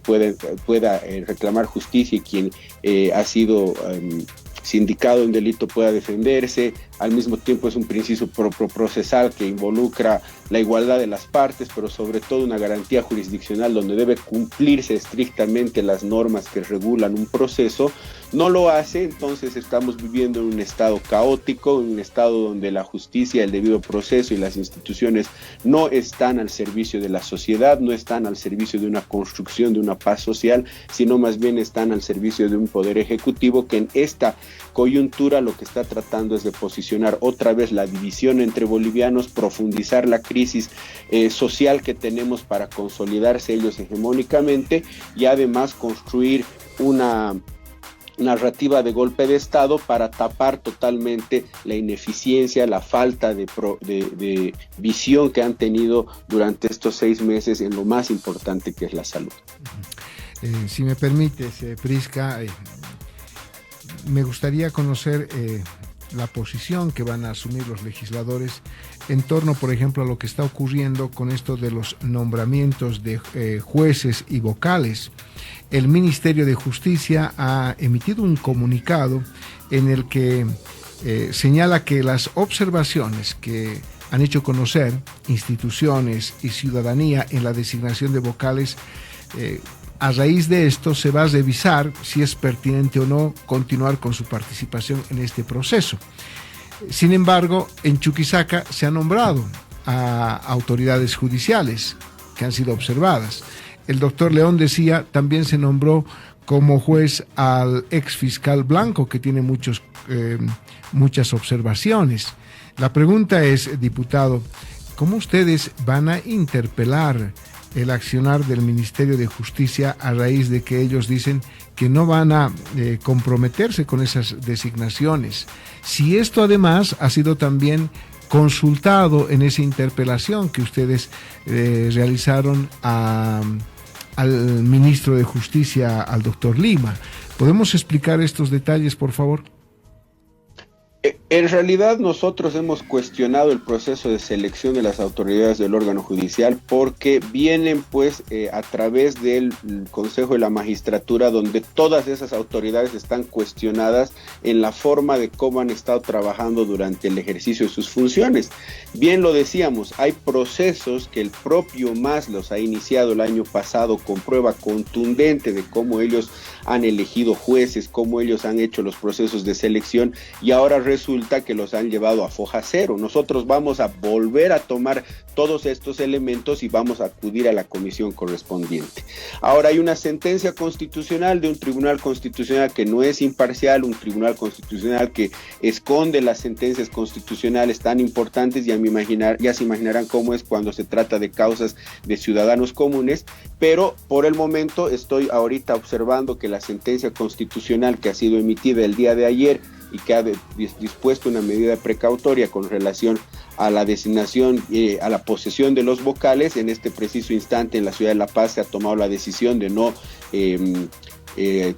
pueda reclamar justicia, y quien ha sido sindicado en delito pueda defenderse. Al mismo tiempo es un principio procesal que involucra la igualdad de las partes, pero sobre todo una garantía jurisdiccional donde debe cumplirse estrictamente las normas que regulan un proceso. No lo hace, entonces estamos viviendo en un estado caótico, en un estado donde la justicia, el debido proceso y las instituciones no están al servicio de la sociedad, no están al servicio de una construcción de una paz social, sino más bien están al servicio de un poder ejecutivo que en esta coyuntura lo que está tratando es de posicionar otra vez la división entre bolivianos, profundizar la crisis social que tenemos para consolidarse ellos hegemónicamente, y además construir una narrativa de golpe de Estado para tapar totalmente la ineficiencia, la falta de visión que han tenido durante estos 6 meses en lo más importante que es la salud. Si me permites, Prisca, me gustaría conocer la posición que van a asumir los legisladores en torno, por ejemplo, a lo que está ocurriendo con esto de los nombramientos de jueces y vocales. El Ministerio de Justicia ha emitido un comunicado en el que señala que las observaciones que han hecho conocer instituciones y ciudadanía en la designación de vocales, a raíz de esto se va a revisar si es pertinente o no continuar con su participación en este proceso. Sin embargo, en Chuquisaca se ha nombrado a autoridades judiciales que han sido observadas. El doctor León decía, también se nombró como juez al ex fiscal Blanco, que tiene muchas observaciones. La pregunta es, diputado, ¿cómo ustedes van a interpelar el accionar del Ministerio de Justicia a raíz de que ellos dicen que no van a comprometerse con esas designaciones? Si esto además ha sido también consultado en esa interpelación que ustedes realizaron al ministro de Justicia, al doctor Lima. ¿Podemos explicar estos detalles, por favor? En realidad nosotros hemos cuestionado el proceso de selección de las autoridades del órgano judicial porque vienen pues a través del Consejo de la Magistratura, donde todas esas autoridades están cuestionadas en la forma de cómo han estado trabajando durante el ejercicio de sus funciones. Bien lo decíamos, hay procesos que el propio MAS los ha iniciado el año pasado con prueba contundente de cómo ellos han elegido jueces, cómo ellos han hecho los procesos de selección, y ahora resulta que los han llevado a foja cero. Nosotros vamos a volver a tomar todos estos elementos y vamos a acudir a la comisión correspondiente. Ahora hay una sentencia constitucional de un tribunal constitucional que no es imparcial, un tribunal constitucional que esconde las sentencias constitucionales tan importantes. Ya se imaginarán cómo es cuando se trata de causas de ciudadanos comunes, pero por el momento estoy ahorita observando que la sentencia constitucional que ha sido emitida el día de ayer y que ha dispuesto una medida precautoria con relación a la designación, a la posesión de los vocales, en este preciso instante en la ciudad de La Paz se ha tomado la decisión de no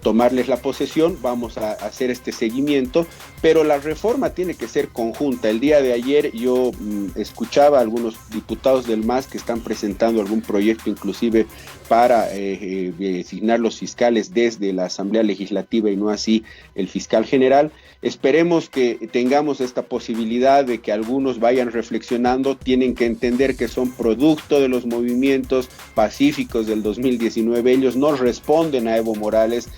tomarles la posesión. Vamos a hacer este seguimiento, pero la reforma tiene que ser conjunta. El día de ayer yo escuchaba a algunos diputados del MAS que están presentando algún proyecto inclusive para designar los fiscales desde la Asamblea Legislativa y no así el fiscal general. Esperemos que tengamos esta posibilidad de que algunos vayan reflexionando. Tienen que entender que son producto de los movimientos pacíficos del 2019. Ellos no responden a Evo Morales municipales,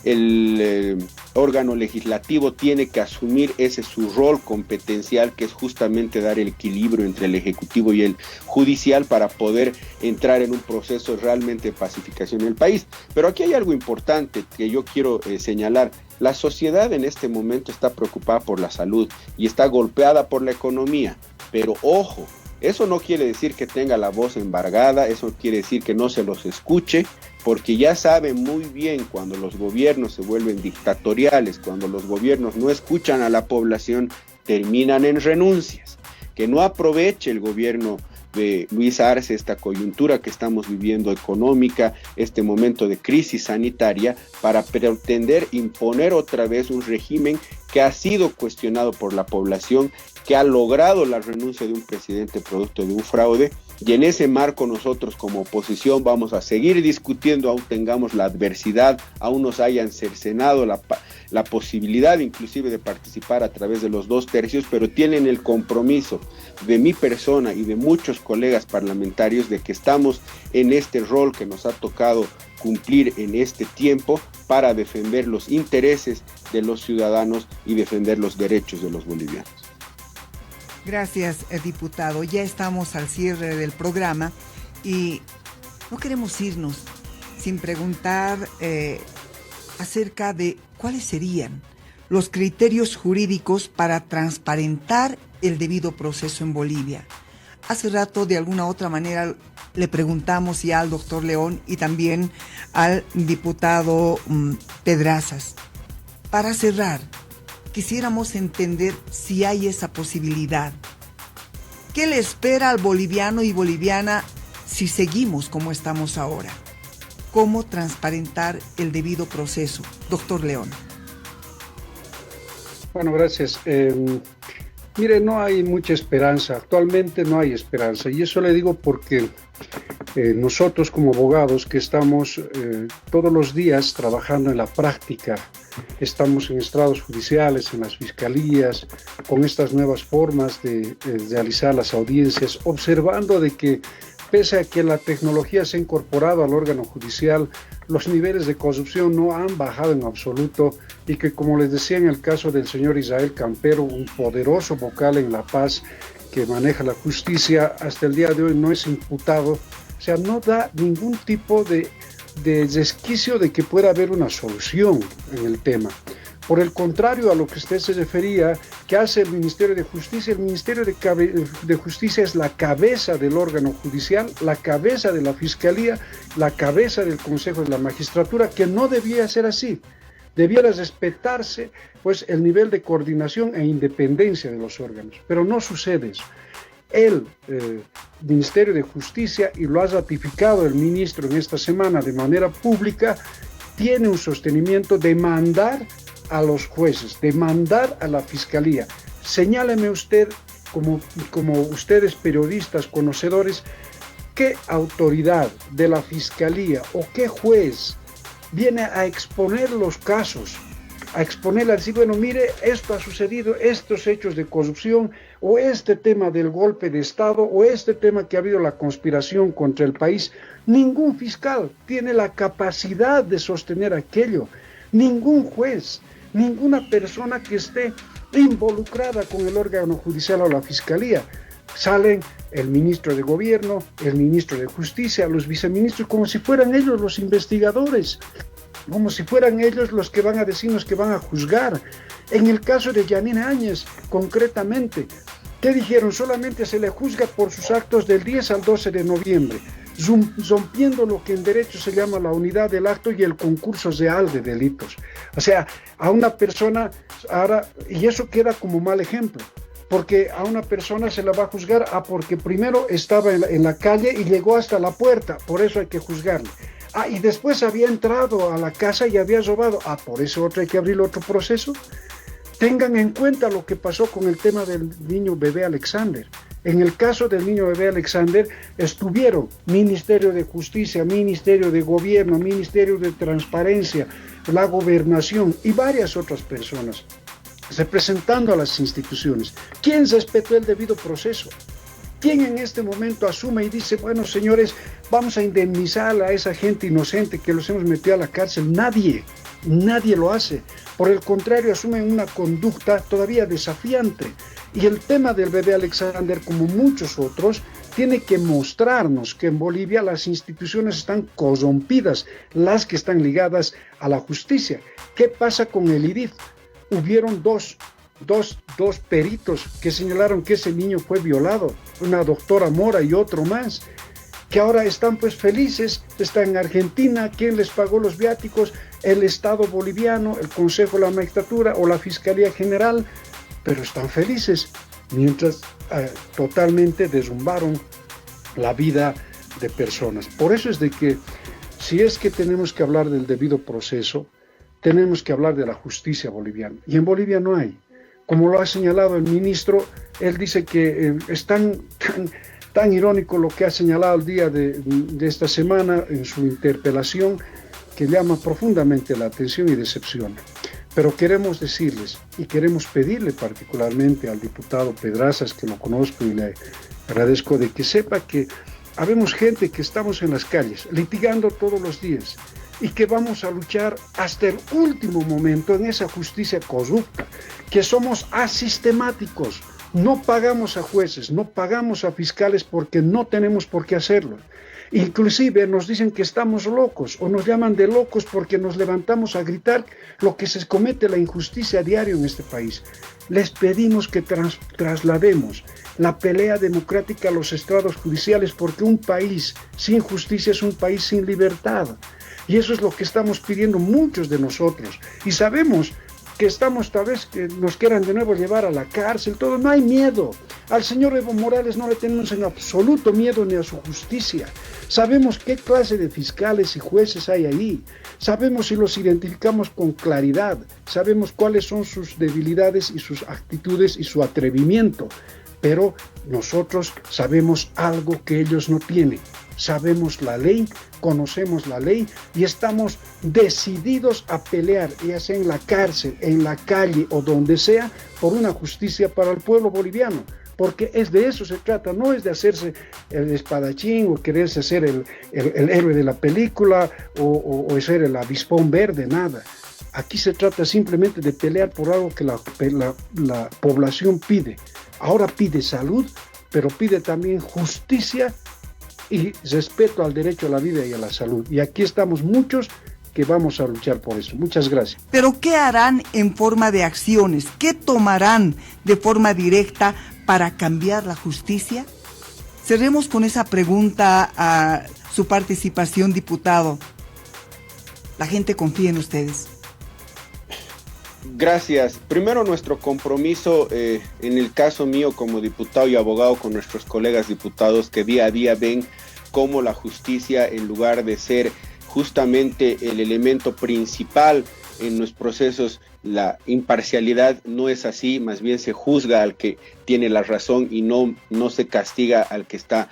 el órgano legislativo tiene que asumir ese su rol competencial, que es justamente dar el equilibrio entre el ejecutivo y el judicial para poder entrar en un proceso realmente de pacificación en el país. Pero aquí hay algo importante que yo quiero señalar. La sociedad en este momento está preocupada por la salud y está golpeada por la economía, pero ojo, eso no quiere decir que tenga la voz embargada, eso quiere decir que no se los escuche, porque ya saben muy bien cuando los gobiernos se vuelven dictatoriales, cuando los gobiernos no escuchan a la población, terminan en renuncias. Que no aproveche el gobierno de Luis Arce esta coyuntura que estamos viviendo económica, este momento de crisis sanitaria, para pretender imponer otra vez un régimen que ha sido cuestionado por la población, que ha logrado la renuncia de un presidente producto de un fraude, y en ese marco nosotros como oposición vamos a seguir discutiendo, aún tengamos la adversidad, aún nos hayan cercenado la posibilidad inclusive de participar a través de los 2/3, pero tienen el compromiso de mi persona y de muchos colegas parlamentarios de que estamos en este rol que nos ha tocado cumplir en este tiempo para defender los intereses de los ciudadanos y defender los derechos de los bolivianos. Gracias, diputado. Ya estamos al cierre del programa y no queremos irnos sin preguntar acerca de cuáles serían los criterios jurídicos para transparentar el debido proceso en Bolivia. Hace rato, de alguna otra manera, le preguntamos ya al doctor León y también al diputado Pedrazas. Para cerrar, quisiéramos entender si hay esa posibilidad. ¿Qué le espera al boliviano y boliviana si seguimos como estamos ahora? ¿Cómo transparentar el debido proceso? Doctor León. Bueno, gracias. Mire, no hay mucha esperanza. Actualmente no hay esperanza. Y eso le digo porque nosotros como abogados que estamos todos los días trabajando en la práctica, estamos en estrados judiciales, en las fiscalías, con estas nuevas formas de realizar las audiencias, observando de que pese a que la tecnología se ha incorporado al órgano judicial, los niveles de corrupción no han bajado en absoluto y que, como les decía en el caso del señor Israel Campero, un poderoso vocal en La Paz que maneja la justicia, hasta el día de hoy no es imputado. O sea, no da ningún tipo de resquicio de que pueda haber una solución en el tema. Por el contrario a lo que usted se refería, que hace el Ministerio de Justicia, el Ministerio de Justicia es la cabeza del órgano judicial, la cabeza de la Fiscalía, la cabeza del Consejo de la Magistratura, que no debía ser así. Debiera respetarse pues el nivel de coordinación e independencia de los órganos, pero no sucede eso. El Ministerio de Justicia, y lo ha ratificado el ministro en esta semana de manera pública, tiene un sostenimiento de mandar a los jueces, de mandar a la Fiscalía. Señáleme usted, como ustedes periodistas conocedores, qué autoridad de la Fiscalía o qué juez viene a exponer los casos, a exponer, a decir, bueno, mire, esto ha sucedido, estos hechos de corrupción, o este tema del golpe de Estado, o este tema que ha habido la conspiración contra el país. Ningún fiscal tiene la capacidad de sostener aquello, ningún juez, ninguna persona que esté involucrada con el órgano judicial o la Fiscalía. Salen el ministro de Gobierno, el ministro de Justicia, los viceministros, como si fueran ellos los investigadores, como si fueran ellos los que van a decirnos que van a juzgar. En el caso de Yanine Áñez, concretamente, ¿qué dijeron? Solamente se le juzga por sus actos del 10 al 12 de noviembre, rompiendo lo que en derecho se llama la unidad del acto y el concurso real de delitos. O sea, a una persona ahora, y eso queda como mal ejemplo, porque a una persona se la va a juzgar porque primero estaba en la calle y llegó hasta la puerta, por eso hay que juzgarle. Y después había entrado a la casa y había robado, por eso hay que abrir otro proceso. Tengan en cuenta lo que pasó con el tema del niño bebé Alexander. En el caso del niño bebé Alexander estuvieron Ministerio de Justicia, Ministerio de Gobierno, Ministerio de Transparencia, la Gobernación y varias otras personas representando a las instituciones. ¿Quién respetó el debido proceso? ¿Quién en este momento asume y dice, bueno, señores, vamos a indemnizar a esa gente inocente que los hemos metido a la cárcel? Nadie lo hace. Por el contrario, asumen una conducta todavía desafiante. Y el tema del bebé Alexander, como muchos otros, tiene que mostrarnos que en Bolivia las instituciones están corrompidas, las que están ligadas a la justicia. ¿Qué pasa con el IDIF? Hubieron dos peritos que señalaron que ese niño fue violado, una doctora Mora y otro más, que ahora están pues felices, están en Argentina. ¿Quién les pagó los viáticos? El Estado boliviano, el Consejo de la Magistratura o la Fiscalía General, pero están felices, mientras totalmente derrumbaron la vida de personas. Por eso es de que, si es que tenemos que hablar del debido proceso, tenemos que hablar de la justicia boliviana, y en Bolivia no hay. Como lo ha señalado el ministro, él dice que es tan irónico lo que ha señalado el día de esta semana en su interpelación, que llama profundamente la atención y decepciona. Pero queremos decirles y queremos pedirle particularmente al diputado Pedrazas, que lo conozco y le agradezco, de que sepa que habemos gente que estamos en las calles litigando todos los días y que vamos a luchar hasta el último momento en esa justicia corrupta, que somos asistemáticos, no pagamos a jueces, no pagamos a fiscales porque no tenemos por qué hacerlo. Inclusive nos dicen que estamos locos o nos llaman de locos porque nos levantamos a gritar lo que se comete la injusticia a diario en este país. Les pedimos que traslademos la pelea democrática a los estrados judiciales, porque un país sin justicia es un país sin libertad. Y eso es lo que estamos pidiendo muchos de nosotros. Y sabemos que estamos, tal vez que nos quieran de nuevo llevar a la cárcel, todo, no hay miedo. Al señor Evo Morales no le tenemos en absoluto miedo ni a su justicia. Sabemos qué clase de fiscales y jueces hay ahí. Sabemos y los identificamos con claridad. Sabemos cuáles son sus debilidades y sus actitudes y su atrevimiento. Pero nosotros sabemos algo que ellos no tienen. Sabemos la ley, conocemos la ley y estamos decididos a pelear, ya sea en la cárcel, en la calle o donde sea, por una justicia para el pueblo boliviano. Porque es de eso se trata, no es de hacerse el espadachín o quererse hacer el héroe de la película o ser el avispón verde, nada. Aquí se trata simplemente de pelear por algo que la población pide. Ahora pide salud, pero pide también justicia y respeto al derecho a la vida y a la salud. Y aquí estamos muchos que vamos a luchar por eso. Muchas gracias. Pero ¿qué harán en forma de acciones? ¿Qué tomarán de forma directa para cambiar la justicia? Cerremos con esa pregunta a su participación, diputado. La gente confía en ustedes. Gracias. Primero, nuestro compromiso, en el caso mío como diputado y abogado, con nuestros colegas diputados que día a día ven cómo la justicia, en lugar de ser justamente el elemento principal en los procesos, la imparcialidad no es así, más bien se juzga al que tiene la razón y no se castiga al que está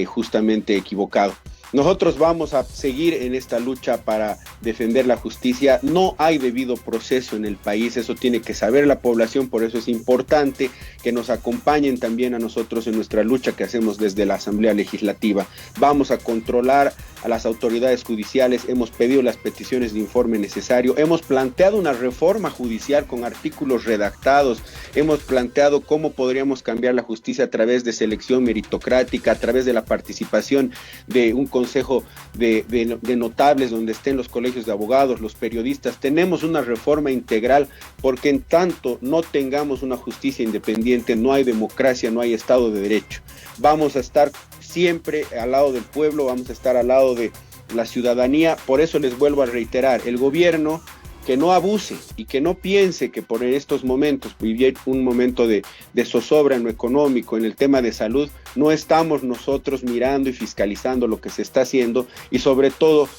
justamente equivocado. Nosotros vamos a seguir en esta lucha para defender la justicia. No hay debido proceso en el país, eso tiene que saber la población, por eso es importante que nos acompañen también a nosotros en nuestra lucha que hacemos desde la Asamblea Legislativa. Vamos a controlar a las autoridades judiciales, hemos pedido las peticiones de informe necesario, hemos planteado una reforma judicial con artículos redactados, hemos planteado cómo podríamos cambiar la justicia a través de selección meritocrática, a través de la participación de un consejo de notables donde estén los colegios de abogados, los periodistas. Tenemos una reforma integral, porque en tanto no tengamos una justicia independiente, no hay democracia, no hay Estado de Derecho. Vamos a estar siempre al lado del pueblo, vamos a estar al lado de la ciudadanía. Por eso les vuelvo a reiterar, el gobierno que no abuse y que no piense que por estos momentos, vivir un momento de zozobra en lo económico, en el tema de salud, no estamos nosotros mirando y fiscalizando lo que se está haciendo, y sobre todo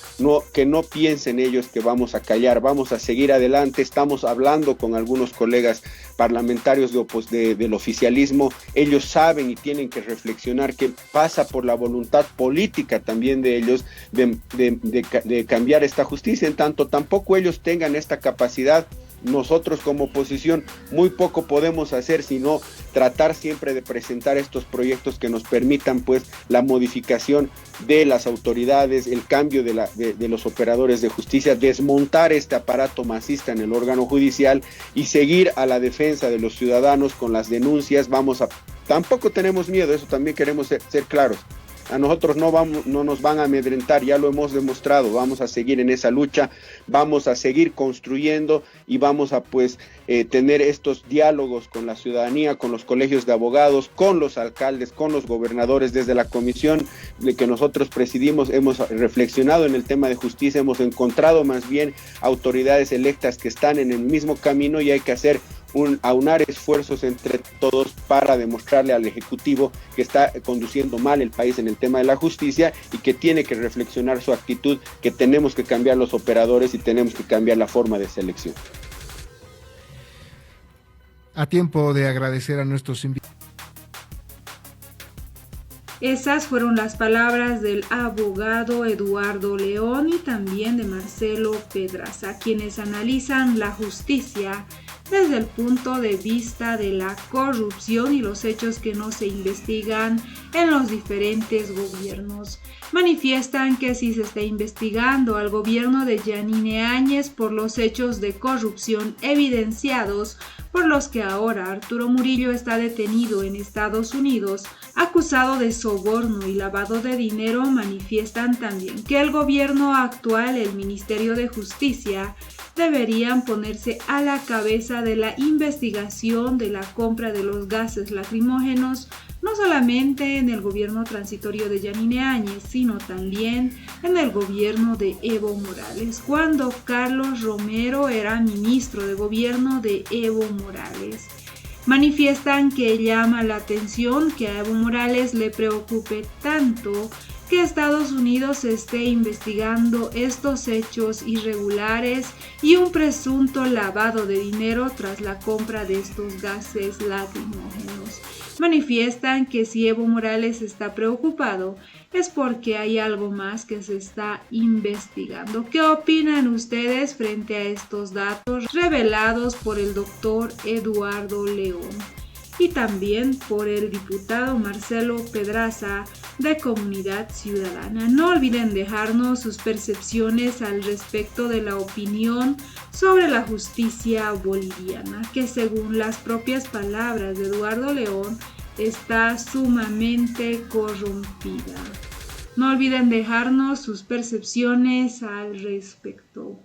que no piensen ellos que vamos a callar, vamos a seguir adelante. Estamos hablando con algunos colegas parlamentarios del oficialismo, ellos saben y tienen que reflexionar que pasa por la voluntad política también de ellos de cambiar esta justicia, en tanto tampoco ellos tengan esta capacidad nosotros como oposición muy poco podemos hacer, sino tratar siempre de presentar estos proyectos que nos permitan pues la modificación de las autoridades, el cambio de los operadores de justicia, desmontar este aparato masista en el órgano judicial y seguir a la defensa de los ciudadanos con las denuncias. Tampoco tenemos miedo, eso también queremos ser claros. A nosotros no nos van a amedrentar, ya lo hemos demostrado, vamos a seguir en esa lucha, vamos a seguir construyendo y vamos a tener estos diálogos con la ciudadanía, con los colegios de abogados, con los alcaldes, con los gobernadores. Desde la comisión que nosotros presidimos hemos reflexionado en el tema de justicia, hemos encontrado más bien autoridades electas que están en el mismo camino y hay que aunar esfuerzos entre todos para demostrarle al Ejecutivo que está conduciendo mal el país en el tema de la justicia y que tiene que reflexionar su actitud, que tenemos que cambiar los operadores y tenemos que cambiar la forma de selección. A tiempo de agradecer a nuestros invitados. Esas fueron las palabras del abogado Eduardo León y también de Marcelo Pedraza, quienes analizan la justicia desde el punto de vista de la corrupción y los hechos que no se investigan en los diferentes gobiernos. Manifiestan que si se está investigando al gobierno de Yanine Áñez por los hechos de corrupción evidenciados por los que ahora Arturo Murillo está detenido en Estados Unidos, acusado de soborno y lavado de dinero, manifiestan también que el gobierno actual, el Ministerio de Justicia, deberían ponerse a la cabeza de la investigación de la compra de los gases lacrimógenos, no solamente en el gobierno transitorio de Yanine Áñez, sino también en el gobierno de Evo Morales, cuando Carlos Romero era ministro de gobierno de Evo Morales. Manifiestan que llama la atención que a Evo Morales le preocupe tanto que Estados Unidos esté investigando estos hechos irregulares y un presunto lavado de dinero tras la compra de estos gases lacrimógenos. Manifiestan que si Evo Morales está preocupado es porque hay algo más que se está investigando. ¿Qué opinan ustedes frente a estos datos revelados por el doctor Eduardo León y también por el diputado Marcelo Pedraza de Comunidad Ciudadana? No olviden dejarnos sus percepciones al respecto de la opinión sobre la justicia boliviana, que según las propias palabras de Eduardo León, está sumamente corrompida. No olviden dejarnos sus percepciones al respecto.